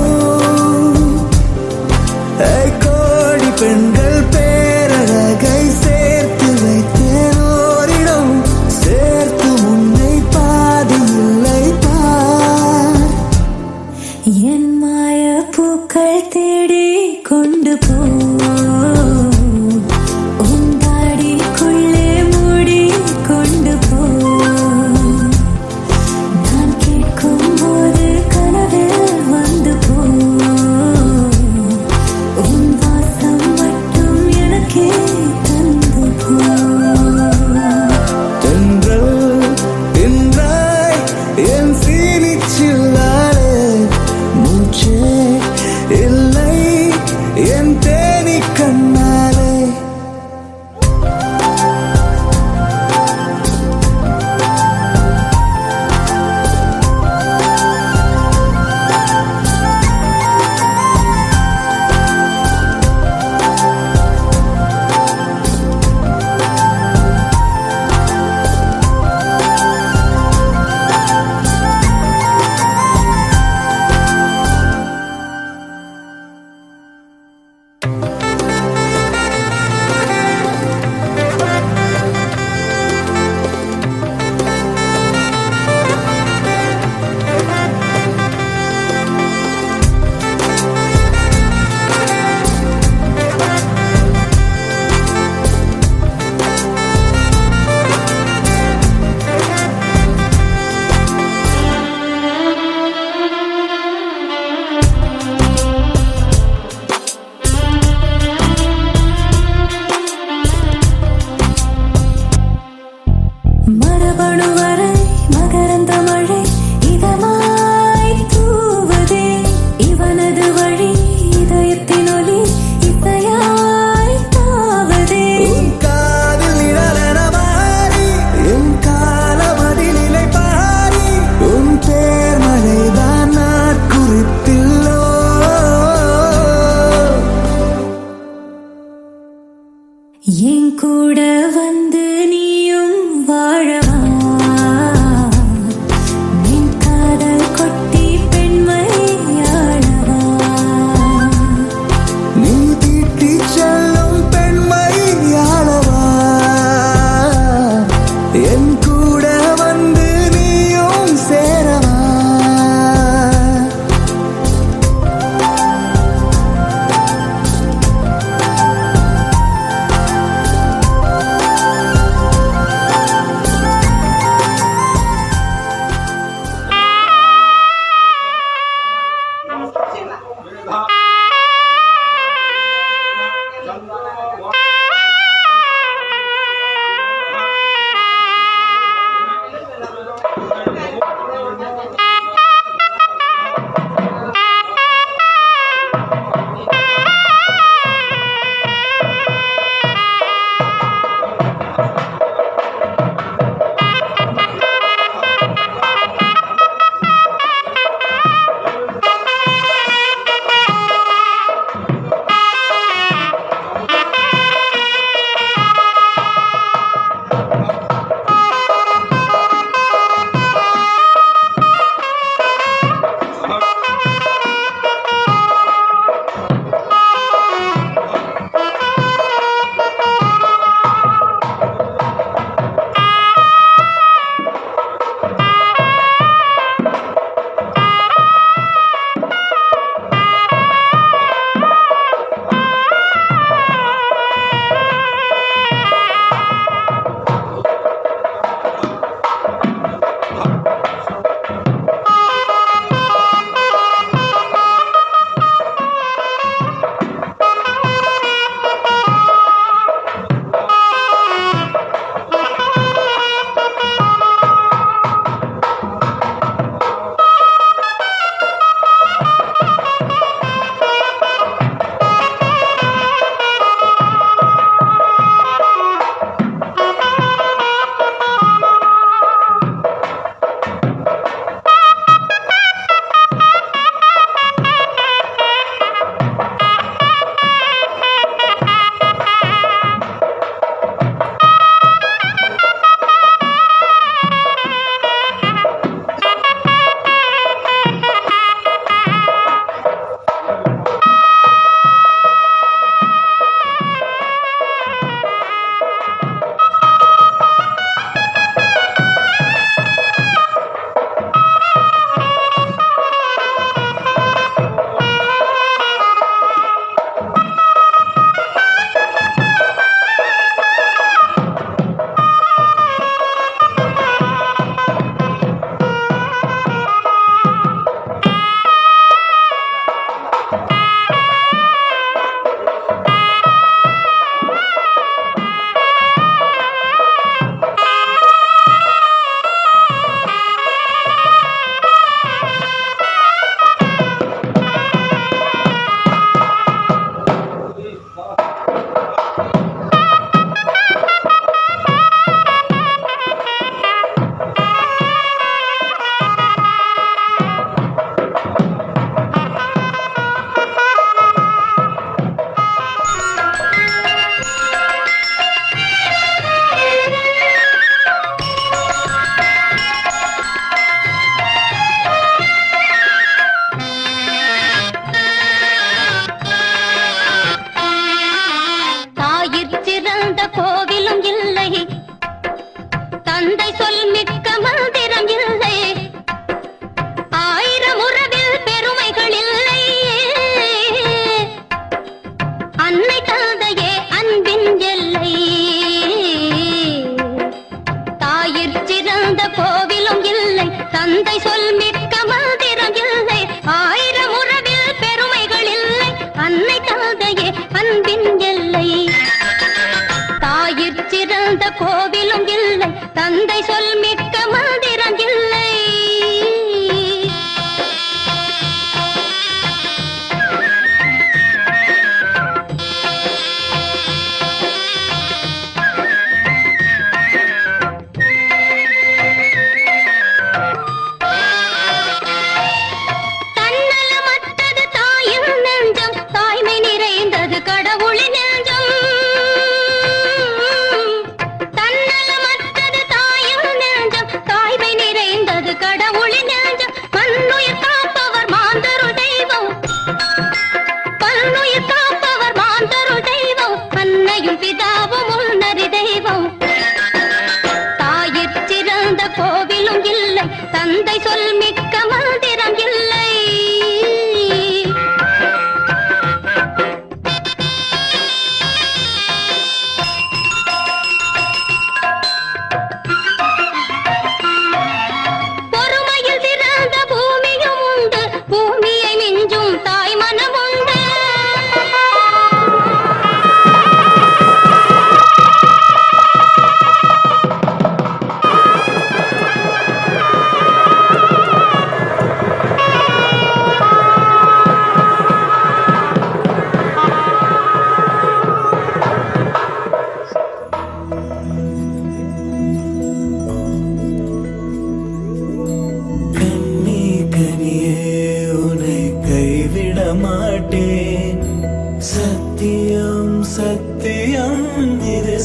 கோடி பெண்கள் பேரழகை சேர்த்து வைத்தேன் ஓரிடம் சேர்த்து முன்னை பாதி இல்லை பார் என் மாய பூக்கள் தேடி கொண்டு போ என் கூட வந்து நீயும் வாழவா என் காதல் கொட்டி பெண்மையாளவா நீ தீட்டி செல்லும் பெண்மையாளவா என் கூட வந்து நீயும் சேரவா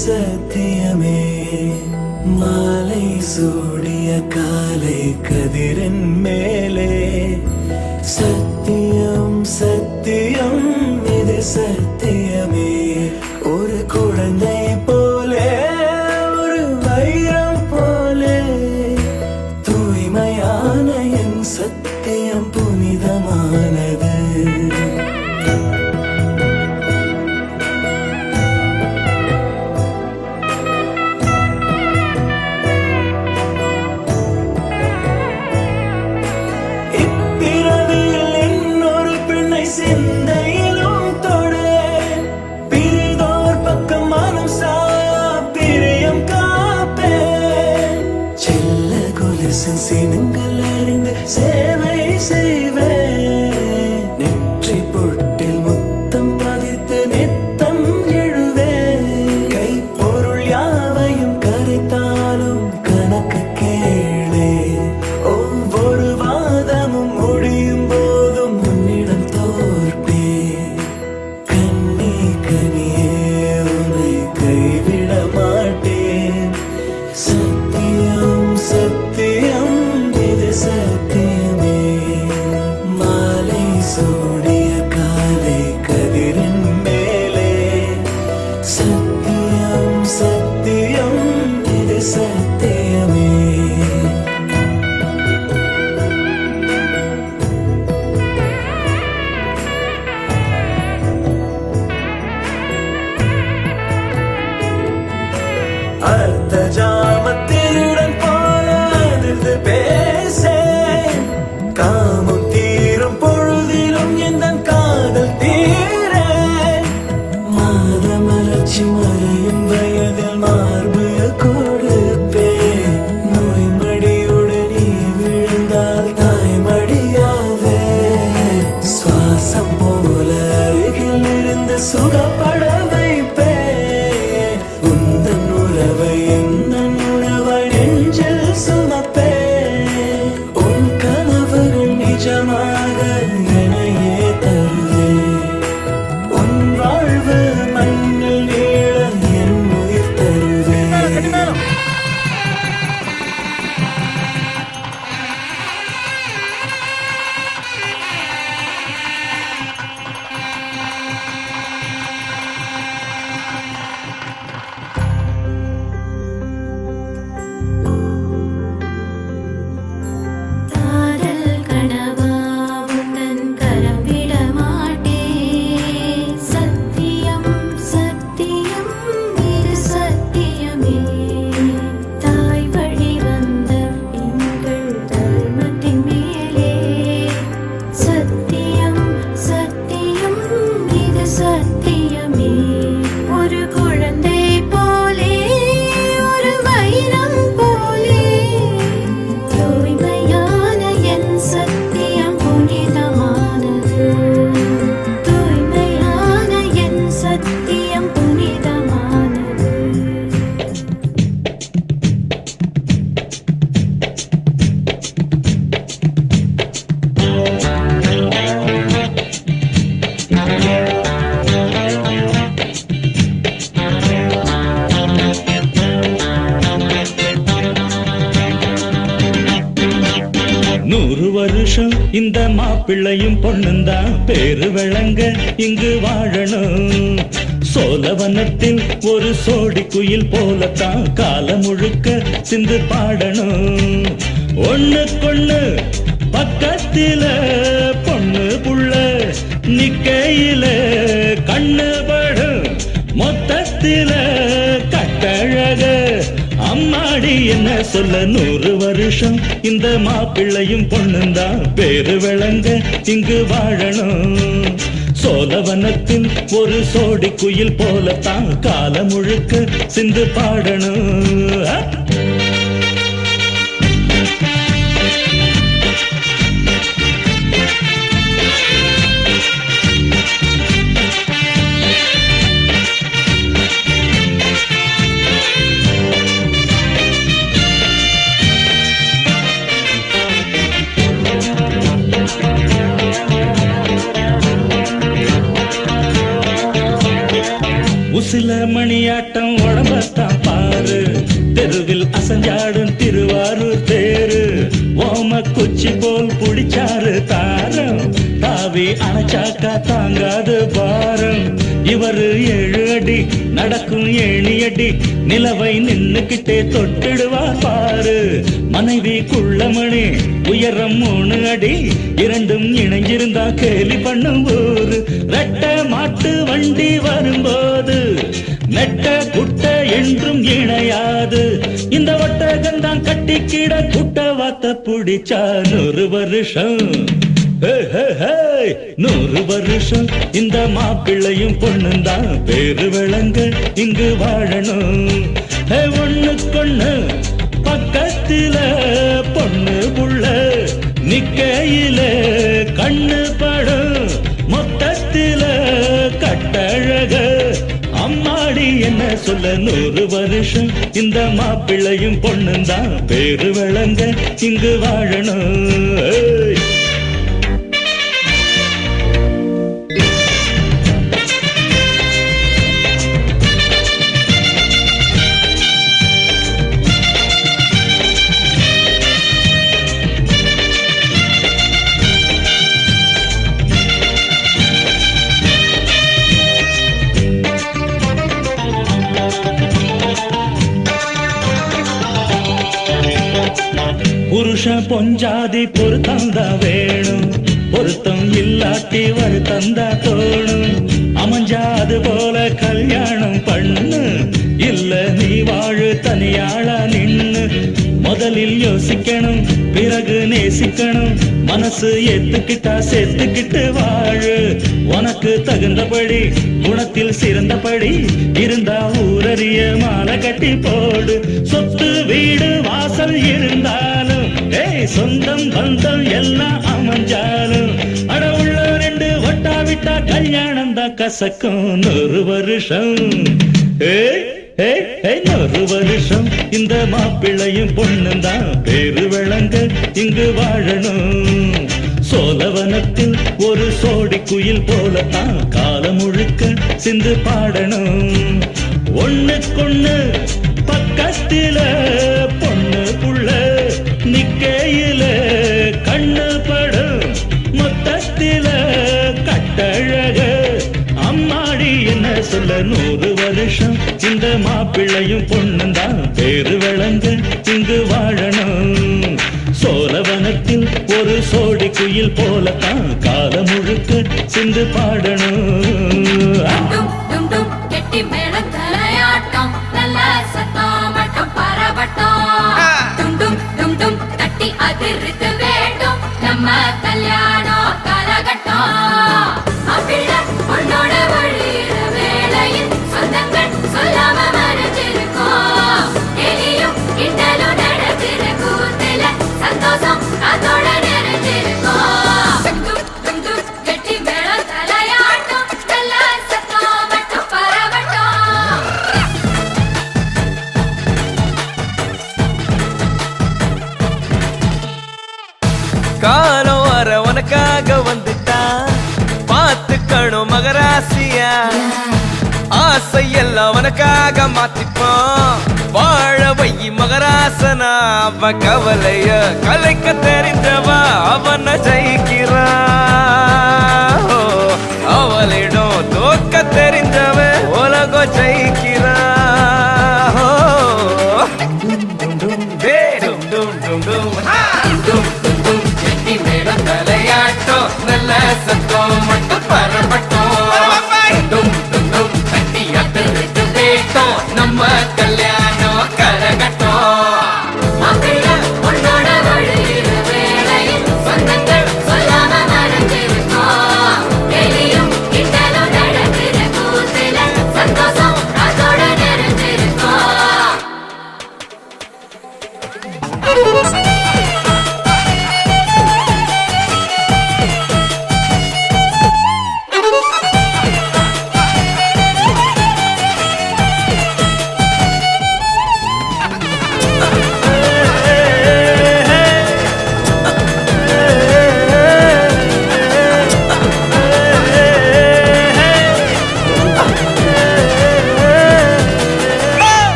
சத்தியமே மாலை சூடிய காலை கதிரின் மேலே சத்தியம் சத்தியம் இது சத்தியமே ஒரு குழந்தை போலே ஒரு வைரம் போலே தூய்மையான என் சத்தியம் புனிதமானது இப்பிறவியில் இன்னொரு பெண்ணை சிந்தையிலும் தொடுவேன் பிரிதோர் பக்கம் மனம் சாயா பிரியம் காப்பேன் செல்ல கொலுசின் சினங்கள் அறிந்து சேவை செய்வேன் நெற்றி பொட்டில் முத்தம் பதித்து நித்தம் எழுவேன் கை பொருள் யாவையும் கரைத்தாலும் கணக்கு கேளே ஒவ்வொரு வாதமும் முடியும் போதும் உன்னிடம் தோற்பேன் கண்ணி கனியே உன்னை கைவிட மாட்டேன் சத்தியம் சத்தியம் இது சத்தியமே மாலை சூடிய காலை கதிரின் மேலே சத்தியம் சத்தியம் இது சத்தியமே அர்த்த ஜாமத்திருடன் போல அதிர்ந்து பேசேன் காமம் தீரும் பொழுதிலும் எந்த காதல் தீர மாதமலர்ச்சி மறையும் வயதில் மார்பு கொடுப்பேன் நோய் மடியுடன் நீ விழுந்தால் தாய்மடியாவே சுவாசம் போல அருகில் இருந்து சுகப்பட வைப்பேன் உந்தன் உறவை எந்தன் உறவை நெஞ்சில் சுமப்பேன் உன் கனவுகள் நிஜமாக எனையே தருவேன் உன் வாழ்வு மண்ணில் நீள என் உயிர் தருவேன் காதல் கனவா உந்தன் கரம் விட மாட்டேன் சத்தியம் சத்தியம் இது சத்தியமே தாய் வழி வந்த எங்கள் தர்மத்தின் மேலே சத்தியம் சத்தியம் இது சத்தியமே ஒரு குழந்தை போலே ஒரு வைரம் போலே தூய்மையான என் சத்தியம் புனிதமானது தூய்மையான என் சத்தியம் புனிதமானது நூறு வருஷம் இந்த மாப்பிள்ளையும் பொண்ணுந்தான் பேரு விளங்க இங்கு வாழணும் சோழவனத்தில் ஒரு சோடி குயில் போலத்தான் காலம் முழுக்க சிந்து பாடணும் ஒண்ணுக்கொண்ணு பக்கத்தில பொண்ணு புள்ள நிக்கையில கண்ணு படும் மொத்தத்தில கட்டழக அம்மாடி என்ன சொல்ல 100 வருஷம் இந்த மாப்பிள்ளையும் பொண்ணுந்தான் பேரு விளங்க இங்கு வாழணும் சோழவனத்தில் ஒரு சோடி குயில் போலத்தான் காலம் முழுக்க சிந்து பாடணும் உசில மணியாட்டம் உடம்ப இவத்தான் பாரு தெருவில் அசஞ்சாடும் திருவாரூர் தேரு ஓம குச்சி போல் புடிச்சாரு தாரம் தாவி அணைச்சாக்கா தாங்காது பாரம் இவரு 7 அடி நடக்கும் 7 அடி நிலவை நின்னுக்கிட்டே தொட்டிடுவார் பாரு மனைவி குள்ளமணி உயரம் 3 அடி இரண்டும் இணைஞ்சிருந்தா கேலி பண்ணும் ஊரு ரெட்ட மாட்டு வண்டி வரும்போது மெட்ட குட்ட என்றும் இணையாது இந்த ஒட்டகந்தான் கட்டிக்கிட குட்ட வாத்த புடிச்சா 100 வருஷம் 100 வருஷம் இந்த மாப்பிள்ளையும் பொண்ணுந்தான் பேரு விளங்க இங்கு வாழணும் ஒண்ணுக்கொண்ணு பக்கத்தில பொண்ணு புள்ள நிக்கையில கண்ணு படும் மொத்தத்தில கட்டழக அம்மாடி என்ன சொல்ல 100 வருஷம் இந்த மாப்பிள்ளையும் பொண்ணுந்தான் பேரு விளங்க இங்கு வாழணும் புருஷ பொஞ்சாதி பொருத்தந்தா வேணும் பொருத்தம் இல்லாட்டி வருத்தந்தா தோணும் அமைஞ்சாது போல கல்யாணம் பண்ணு இல்ல நீ வாழு தனியாளா நின்னு முதலில் யோசிக்கணும் பிறகு நேசிக்கணும் மனசு ஏத்துக்கிட்டா சேர்த்துக்கிட்டு வாழு உனக்கு தகுந்தபடி குணத்தில் சிறந்தபடி இருந்தா ஊரறிய மாலை கட்டி போடு சொத்து வீடு வாசல் இருந்தாலும் சொந்தம் பந்தம் எல்லாம் அமைஞ்சாலும் அட உள்ள 2 ஒட்டா விட்டா கல்யாணம் தான் கசக்கும் 100 வருஷம் 100 வருஷம் இந்த மாப்பிள்ளையும் பொண்ணுந்தான் பேரு விளங்க இங்கு வாழணும் சோழவனத்தில் ஒரு சோடி குயில் போலத்தான் காலம் முழுக்க சிந்து பாடணும் ஒண்ணுக்கொண்ணு பக்கத்தில பொண்ணு புள்ள நிக்கையில கண்ணு படும் மொத்தத்தில கட்டழக அம்மாடி என்ன சொல்ல 100 வருஷம் இந்த மாப்பிள்ளையும் பொண்ணுந்தான் பேரு விளங்க இங்கு வாழணும் சோழவனத்தில் ஒரு சோடி குயில் போலத்தான் காலம் முழுக்க சிந்து பாடணும் கெட்டி மேளம் தலையாட்டம் நல்ல சத்தம் மட்டும் பரவட்டம் டும் டும் டும் தட்டி அதிர்த்து வேண்டும் நம்ம கல்யாணம் காலகட்டம் அப்பிள்ள பொண்ணோட வழியிற வேளையில் சொந்தங்கள் சொல்லாம மறைஞ்சிருக்கோம் எலியும் கிண்டலும் நடக்கிற கூத்துல சந்தோஷம் அதோட நிறைஞ்சிருக்கோம் டும் டும் கெட்டி மேளம் தலையாட்டம் நல்ல சத்தம் மட்டும் பரவட்டம் காலம் வர உனக்காக வந்துட்டா பார்த்துக்கணும் மகராசியா ஆசை எல்லாம் உனக்காக மாத்திப்போம் வாழ வை மகராசனா அவ கவலைய கலைக்க தெரிஞ்சவா அவன ஜெயிக்கிறா அவளிடம் தோக்க தெரிஞ்சவ உலகம் ஜெயிக்கிறா தலையாட்டம் நல்ல சத்தம் மட்டும் பரப்பட்டும் தட்டி அட்டு வேட்டம் நம்ம கல்யாணம் கரகட்டம் பொண்ணோட வழியிற வேளையில் சொந்தங்கள் சொல்லாம மறைஞ்சிருக்கோம் எலியும் கிண்டலும் நடக்கிற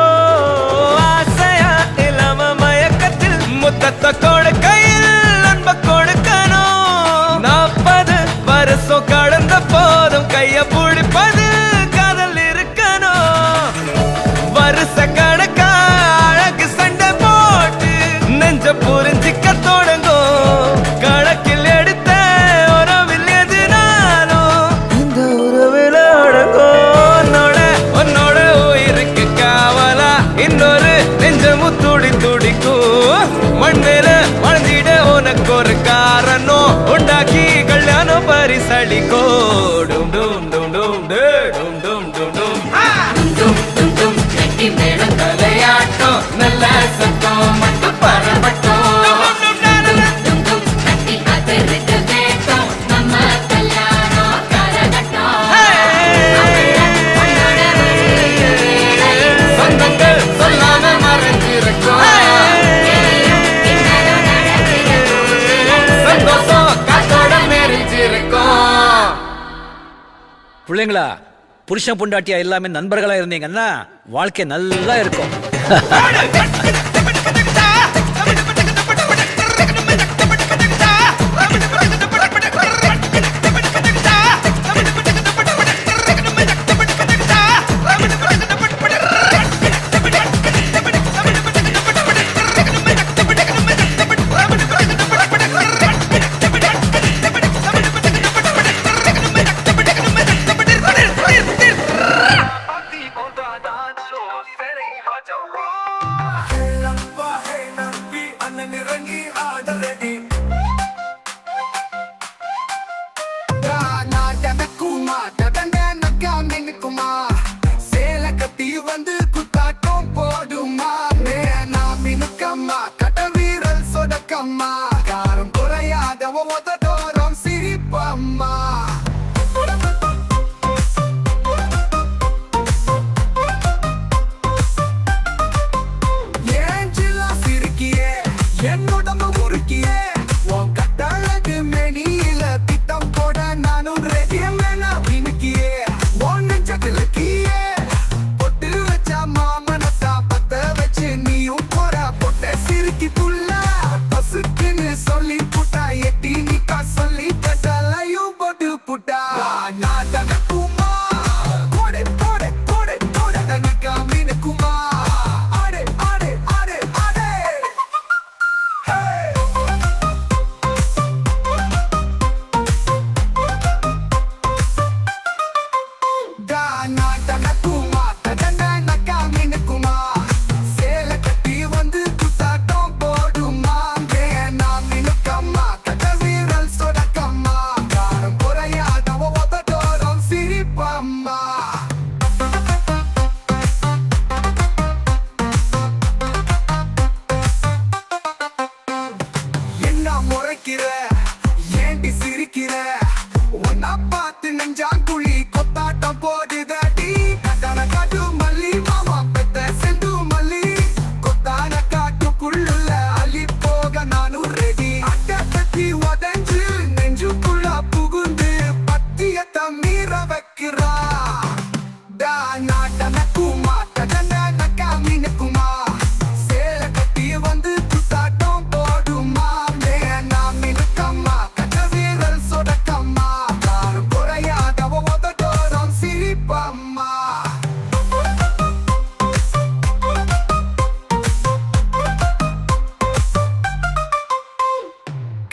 ஆசையா இளம மயக்கத்தில் முத்தத்தை கொடுக்கையில் அன்ப கொடுக்கணும் 40 வருஷம் கடந்த போதும் கைய பிடிப்பது காதல் இருக்கணும் வருஷ கணக்கா அழகு சண்டை போட்டு நெஞ்ச புரிஞ்சிக்க தொடங்கும் கணக்கில் எடுத்த உறவில் எதுனாலும் இந்த உறவில் அடங்கும் உன்னோட உயிருக்கு காவலா இன்னொரு நெஞ்சமும் துடி துடிக்கும் மண்ணில வாழ்ந்திட உனக்கு ஒரு காரணம் உண்டாக்கி கல்யாணம் பரிசளிக்கோ டும் டும் டும் டும் டும் டும் டும் டும் டும் டும் டும் கெட்டி மேளம் தலையாட்டம் நல்ல சத்தம் மட்டும் பரவட்டும் சொந்தங்கள் சொல்லாம மறைஞ்சிருக்கும் சந்தோஷம் காத்தோட மெரிஞ்சிருக்கும். பிள்ளைங்களா புருஷன் பொண்டாட்டியா எல்லாமே நண்பர்களா இருந்தீங்கன்னா வாழ்க்கை நல்லா இருக்கும்.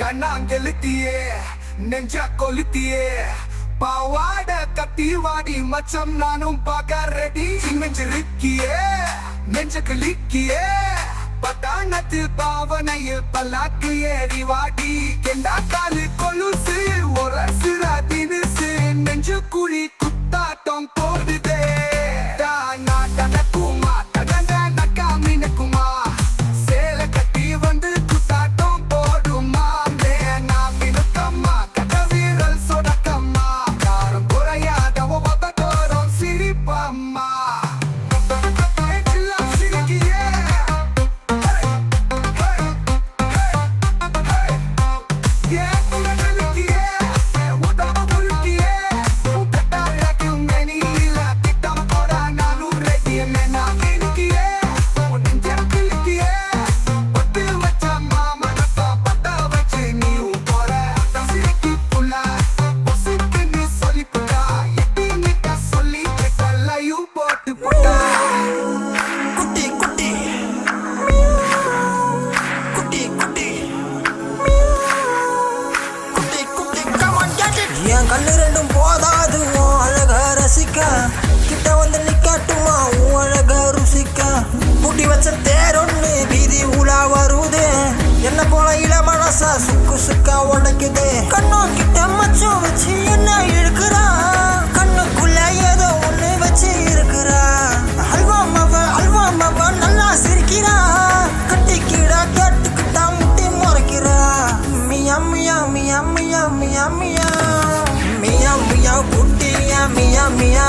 கண்ணாங்கெழுத்தியே நெஞ்ச கொளுத்தியே பாவாட கத்தி வாடி மச்சம் நானும் பார்க்க ரெடி நெஞ்சிருக்கியே நெஞ்ச கிளிக்கியே பட்டாணத்து பாவனையில் பல்லாக்கு ஏறி வாடி கெண்டா காலு கொலுசு ஒரு சிற தினுசு நெஞ்சு குழி குத்தாட்டம் போடுதே Yeah, ரெண்டும் போதாது உன் அழக ரசிக்க கிட்ட வந்து நிக்காட்டுமா உன் அழக ருசிக்க பூட்டி வச்ச தேரொன்னு வீதி உலா வருது என்ன போல இள மனசா சுக்கு சுக்கா உடைக்குது கண்ணும் கிட்ட மச்சம் வச்சு என்ன இழுக்கிறா கண்ணுக்குள்ள ஏதோ ஒண்ணு வச்சு இருக்கிறா அல்வா மவ நல்லா சிரிக்கிறா கட்டிக்கிடா கேட்டுக்கிட்டா முட்டி முறைக்கிறா மியா மியா மியா மியா மியா மியா மியா மியா குட்டியா மியா மியா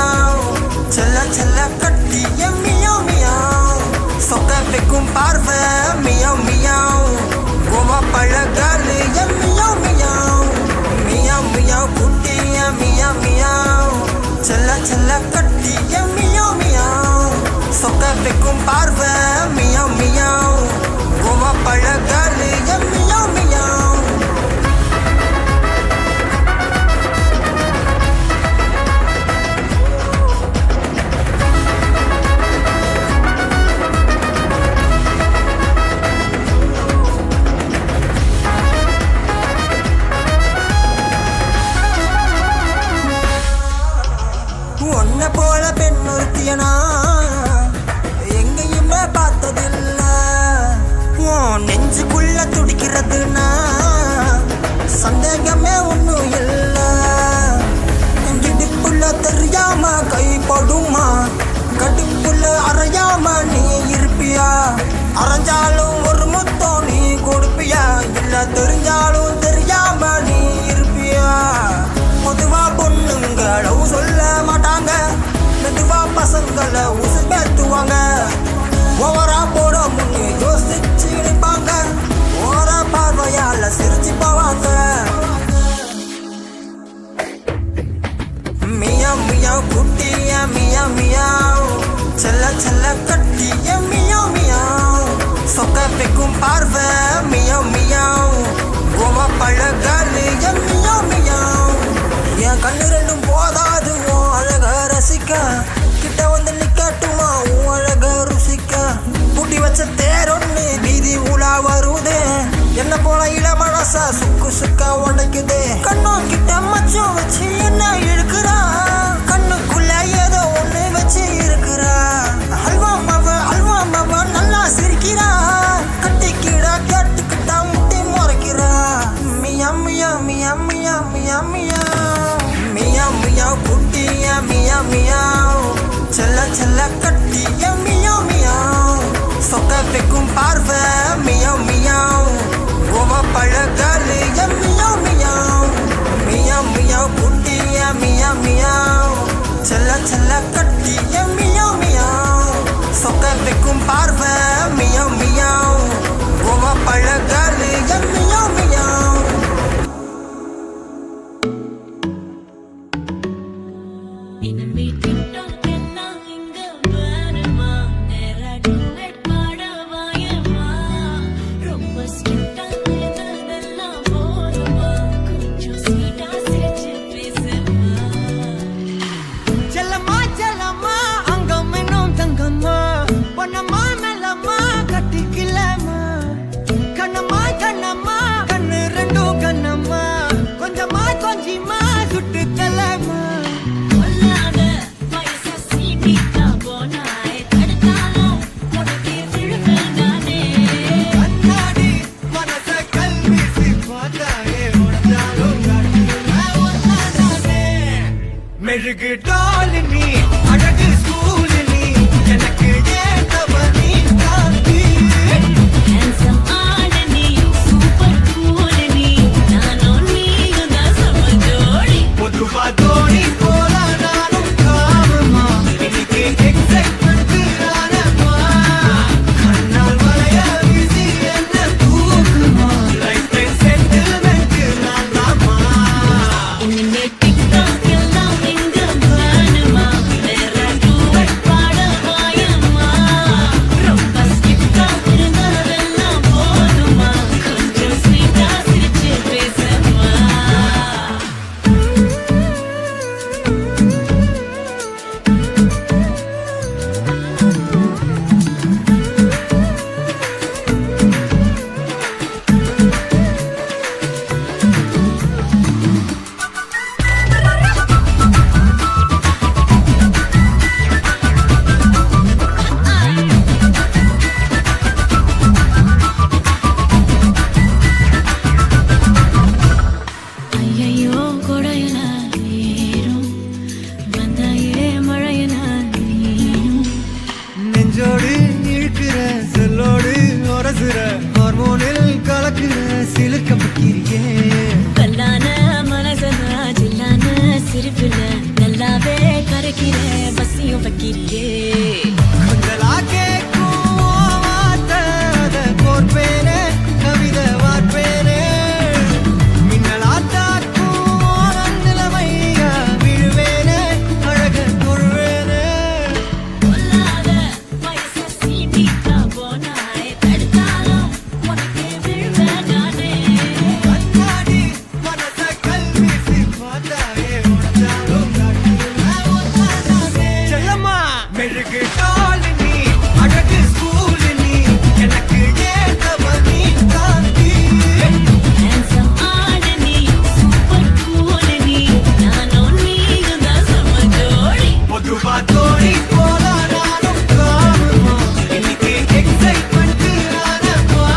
செல்ல செல்ல கட்டிய மியா மியா சொக்க வைக்கும் பார்வை மியா மியா கோவா பழகாலு மியா மியா மியா மியா குட்டியா மியா மியா செல்ல செல்ல கட்டிய மியா மியா சொக்க வைக்கும் பார்வை மியா மியா கோவா பழகாலு மியா மியா உன்னை போல பெண் ஒருத்தியனா எங்கேயுமே பார்த்ததில்ல உன் நெஞ்சுக்குள்ள துடிக்கிறதுனா சந்தேகமே ஒன்றும் இல்லை இடுப்புள்ள தெரியாம கைப்படுமா கடுப்புள்ள அறையாம நீ இருப்பியா அரைஞ்சாலும் ஒரு முத்தம் நீ கொடுப்பியா இல்ல தெரிஞ்சாலும் தெரியாம நீ இருப்பியா பொதுவா பொண்ணுங்களும் சொல்ல மாட்டாங்க மெதுவா பசங்களை உசு பேத்துவாங்க ஓவரா போட முன்னே யோசிச்சு நினைப்பாங்க ஓர பார்வையால சிரிச்சு போவாங்க மியா மியா குட்டியா மியா மியா செல்ல செல்ல கட்டிய மியா மியா சொக்க வைக்கும் பார்வை மியா மியா கோவா பழகாலு மியா மியா என் கண்ணு ரெண்டும் போதாது உன் அழக ரசிக்க கிட்ட வந்து நிக்காட்டுமா உன் அழக ருசிக்க பூட்டி வச்ச தேரொன்னு வீதி உலா வருது என்ன போல இள மனசா சுக்கு சுக்கா உடைக்குது கண்ணும் கிட்ட மச்சம் வச்சு என்ன இழுக்கிறா கண்ணுக்குள்ள ஏதோ ஒண்ணு வச்சு இருக்கிறா அல்வா மவ நல்லா சிரிக்கிறா கட்டிக்கிடா கேட்டுக்கிட்டா முட்டி முறைக்கிறா மியா மியா மியா மியா மியா மியா மியா மியா குட்டியா மியா மியா செல்ல செல்ல கட்டிய மியா மியா சொக்க வைக்கும் பார்வை மியா மியா கோவா பழகாலு மியா மியா மியா மியா குட்டியா மியா மியா செல்ல செல்ல கட்டிய மியா மியா சொக்க வைக்கும் பார்வை மியா மியா கோவா பழகாலு மியா மியா செல்லம்மா செல்லம்மா அங்கம் இன்னும் தங்கம்மா பொன்னம்மா மெல்லம்மா கட்டிக்கலம்மா கண்ணம்மா கண்ணம்மா கண்ணு ரெண்டும் கண்ணம்மா கொஞ்சமா கொஞ்சிமா சுட்டு தலம்மா கண்ணாடி மனச கல்வீசி பார்த்தாயே உடஞ்சாலும் மெழுகு டால் நீ அழகு ஸ்கூல் நீ எனக்கு ஏத்தவ நீ காந்தி பொதுவா தோணி போல நானும் காமமா இன்னைக்கு எக்ஸைட்மெண்ட் ஆனமா கண்ணால் வளைய வீசி என்ன தூக்குமா லைஃப் டைம் செட்டில்மெண்ட் நான் தாமா மறைக்கிறேன் பசியும் வைக்கிறியே கொஞ்சலா கேக்கும் வார்த்தை அதை கோர்ப்பேனே கவிதை வார்ப்பேனே மின்னலா தாக்கும் நிலைமையா விழுவேனே அழக தொழுவேனே கொல்லாத வயசு சீட்டிக்கா போனாய் தடுத்தாலும் உனக்கே விழுவேன் நானே கண்ணாடி மனச கல்வீசி பார்த்தாயே உனதாலும் செல்லம்மா மெழுகு டால் நீ அழகு ஸ்கூல் நீ எனக்கு ஏத்தவ நீ காந்தி handsome ஆன நீ சூப்பர் கூல் நீ நானும் நீயும் தான் செம்ம ஜோடி பொதுவா தோழி போல நானும் காணுமா இன்னைக்கு எக்ஸைட்மெண்ட் ஆனப்பா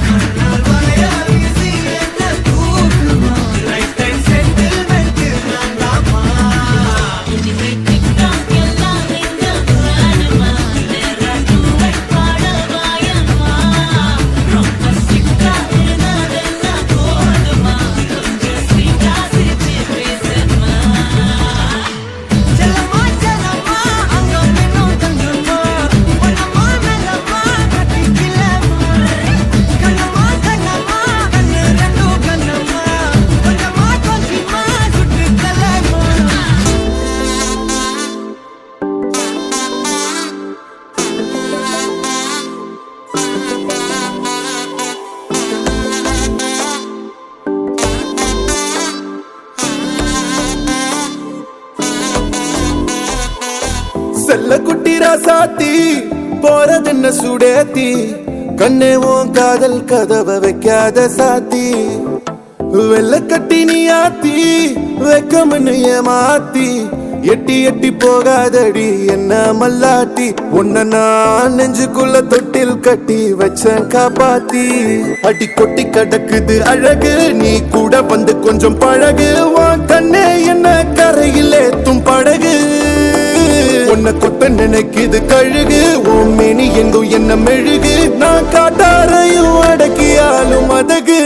கண்ணால் வளைய வீசி என்ன தூக்குமா லைஃப் டைம் செட்டில்மெண்ட் நான் தாமா இனிமே டிக்டாக் எல்லாம் எங்க வேணுமா நேரா டூவெட் பாடவாயம்மா ரொம்ப ஸ்ட்ரிக்டா இருந்தாதெல்லாம் போதுமா கொஞ்சம் ஸ்வீட்டா சிரிச்சு பேசணுமா செல்லம்மா செல்லம்மா அங்கம் இன்னும் தங்கம்மா பொன்னம்மா மெல்லம்மா கட்டிக்கிலம்மா கண்ணம்மா கண்ணம்மா கண்ணு ரெண்டும் கண்ணம்மா கொஞ்சமா கொஞ்சமா சுட்டு தள்ளம்மா செல்ல குட்டி ராசாத்தி போறதென்ன சுடேத்தி கண்ணே உன் காதல் கதவை வைக்காத சாத்தி வெள்ள கட்டி நீ ஆத்தி வெக்கம்னு ஏமாத்தி எட்டி எட்டி போகாதடி என்ன மல்லாட்டி உன்ன நான் நெஞ்சுக்குள்ள தொட்டில் கட்டி வச்சேன் காப்பாத்தி அடி கொட்டி கடக்குது அழகு நீ கூட வந்து கொஞ்சம் பழகு உன் கண்ணே என்ன கரையில் ஏத்தும் படகு உன்னை கொத்த நினைக்குது கழுகு உன் மேனி எங்கும் என்ன மெழுகு நான் காட்டாரையும் அடக்கியாலும் அதகு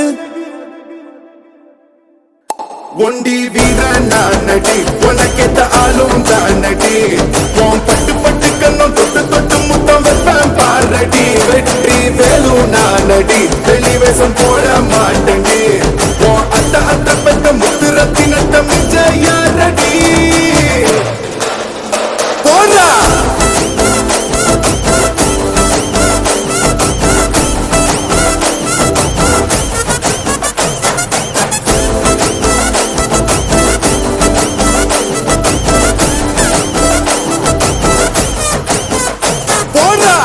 ஒண்டி வீரன் நான் நடி உனக்கேத்த ஆளும் தான் நடி உன் பட்டு பட்டு கண்ணும் தொட்டு தொட்டு முத்தம் வைப்பேன் பாரடி வெற்றி வேலும் நான் நடி வெளிவேசம் போட மாட்டேன்டி உன் அத்த அத்த பெத்த முத்து ரத்தினத்த மிச்ச யாரடி போடா போடா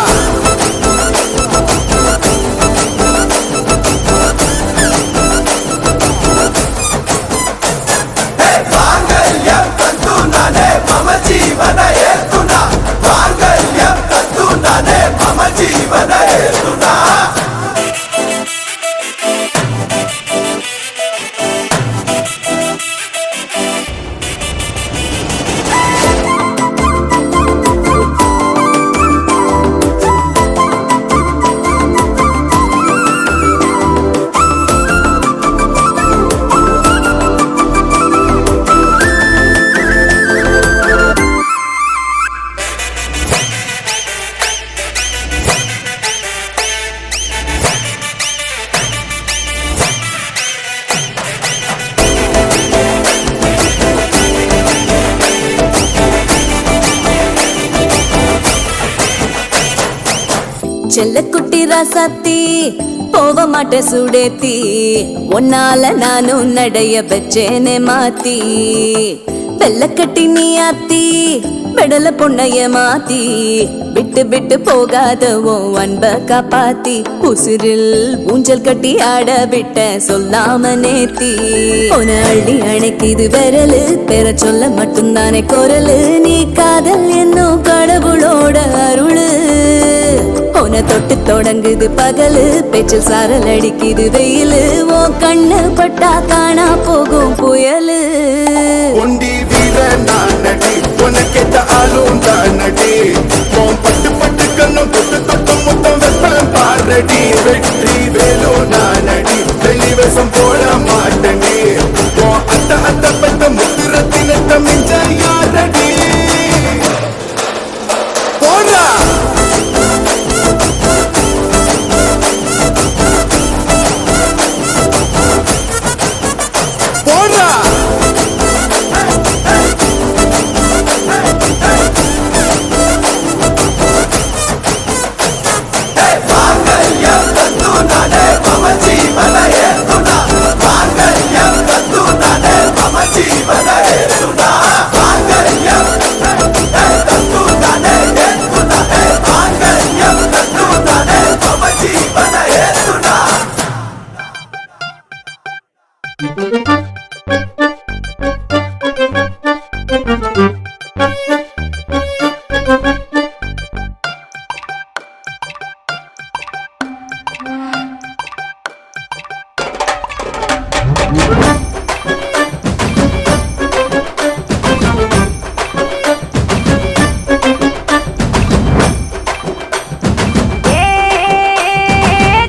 செல்ல குட்டி ராசாத்தி போக மாட்ட சுடேத்தி உன்னால நானும் நடைய வச்சேனே மாத்தி வெள்ள கட்டி நீ ஆத்தி பெடல பொண்ணைய மாத்தி விட்டு விட்டு போகாத உன் அன்ப காப்பாத்தி உசிரில் ஊஞ்சல் கட்டி ஆட விட்ட சொல்லாம நேத்தி உன அள்ளி அணைக்குது விரலு பெற சொல்ல மட்டும்தானே குரலு நீ காதல் என்னும் கடவுளோட அருளு உன தொட்டு தொடங்குது பகலு பேச்சில் சாரல் அடிக்குது வெயிலு உன் கண்ணு பட்டா காணா போகும் புயலு ஒண்டி வீரன் நான் நடி உனக்கேத்த ஆளும் தான் நடி உன் பட்டு பட்டு கண்ணும் தொட்டு தொட்டு முத்தம் வைப்பேன் பாரடி வெற்றி வேலும் நான் நடி வெளிவேசம் போட மாட்டேன் உன் அத்த அத்த பத்த முத்து ரத்தினத்த மிஞ்ச யாரடி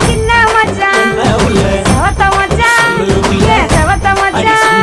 சின்ன மச்சான் செவத்த மச்சான் செவத்த மச்சான்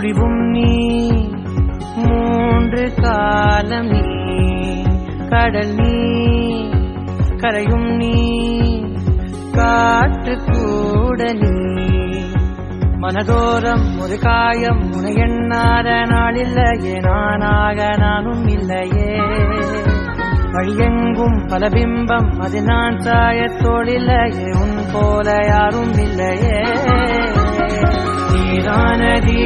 முடிவும் நீ மூன்று காலம் நீ கடல் நீ கரையும் நீ காற்று கூட நீ மனதோரம் ஒரு காயம் உன எண்ணாத நாளில்லையே நானாக நானும் இல்லையே வழியெங்கும் பல பிம்பம் அது நான் சாயத்தோடில்லையே உன் போல யாரும் இல்லையே நீதானடி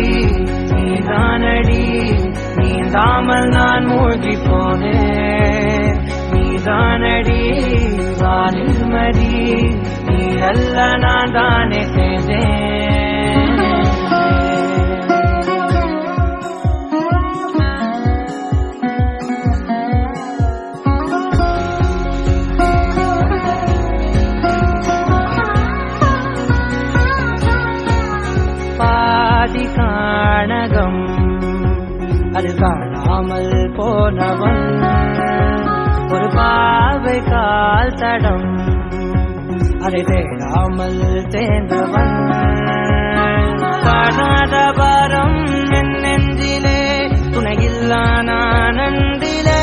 நீதானடி நீந்தாமல் நான் மூழ்கி போனேன் நீதானடி வானில் மதி நீ அல்ல நான் தானே சேர்ந்தேன் பாதி காணகம் அது காணாமல் போனவன் ஒரு பாவை கால் தடம் அதை தேடாமல் தேர்ந்தவன் காணாத பாரம் என் நெஞ்சிலே துணையில்லா நந்திலே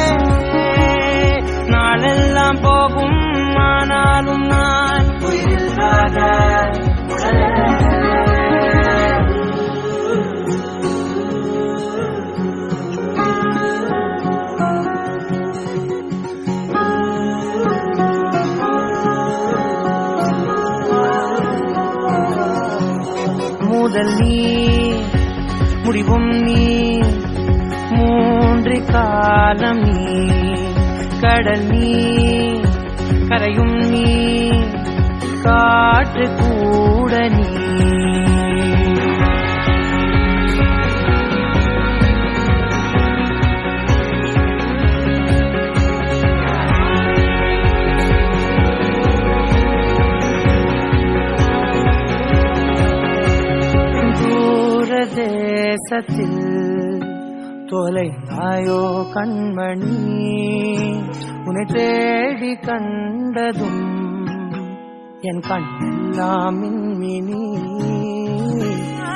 நாளெல்லாம் போகும் ஆனாலும் நான் உயிரில்லாத முதல் நீ முடிவும் நீ மூன்று காலம் நீ கடல் நீ கரையும் நீ காற்று கூட நீ தேசத்தில் தொலைந்தாயோ கண்மணி உன்னை தேடி கண்டதும் என் கண்ணெல்லாம் மின்மினி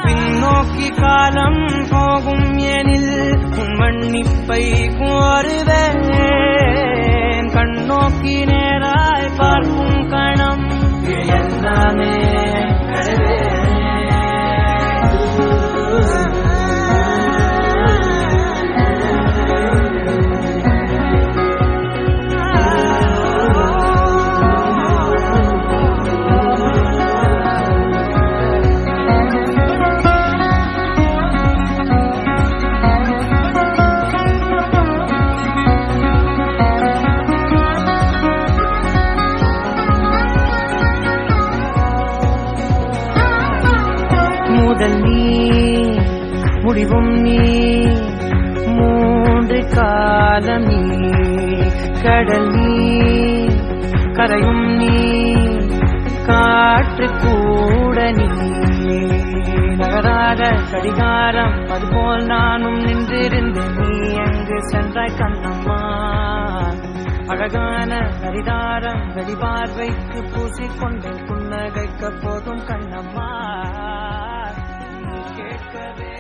பின்னோக்கி காலம் போகும் எனில் உன் மன்னிப்பை கோருவேன் கண்ணோக்கி நேராய் பார்க்கும் கணம் எல்லாமே முதல் நீ முடிவும் நீ மூன்று காலம் நீ கடல் நீ கரையும் நீ காற்று கூட நீ நகராத கடிகாரம் அதுபோல் நானும் நின்றிருந்து நீ எங்கு சென்றாய் கண்ணம்மா அழகான கரிதாரம் வெளிபார்வைக்கு பூசிக்கொண்டு புன்னகைக்க போதும் கண்ணம்மா கேட்கவே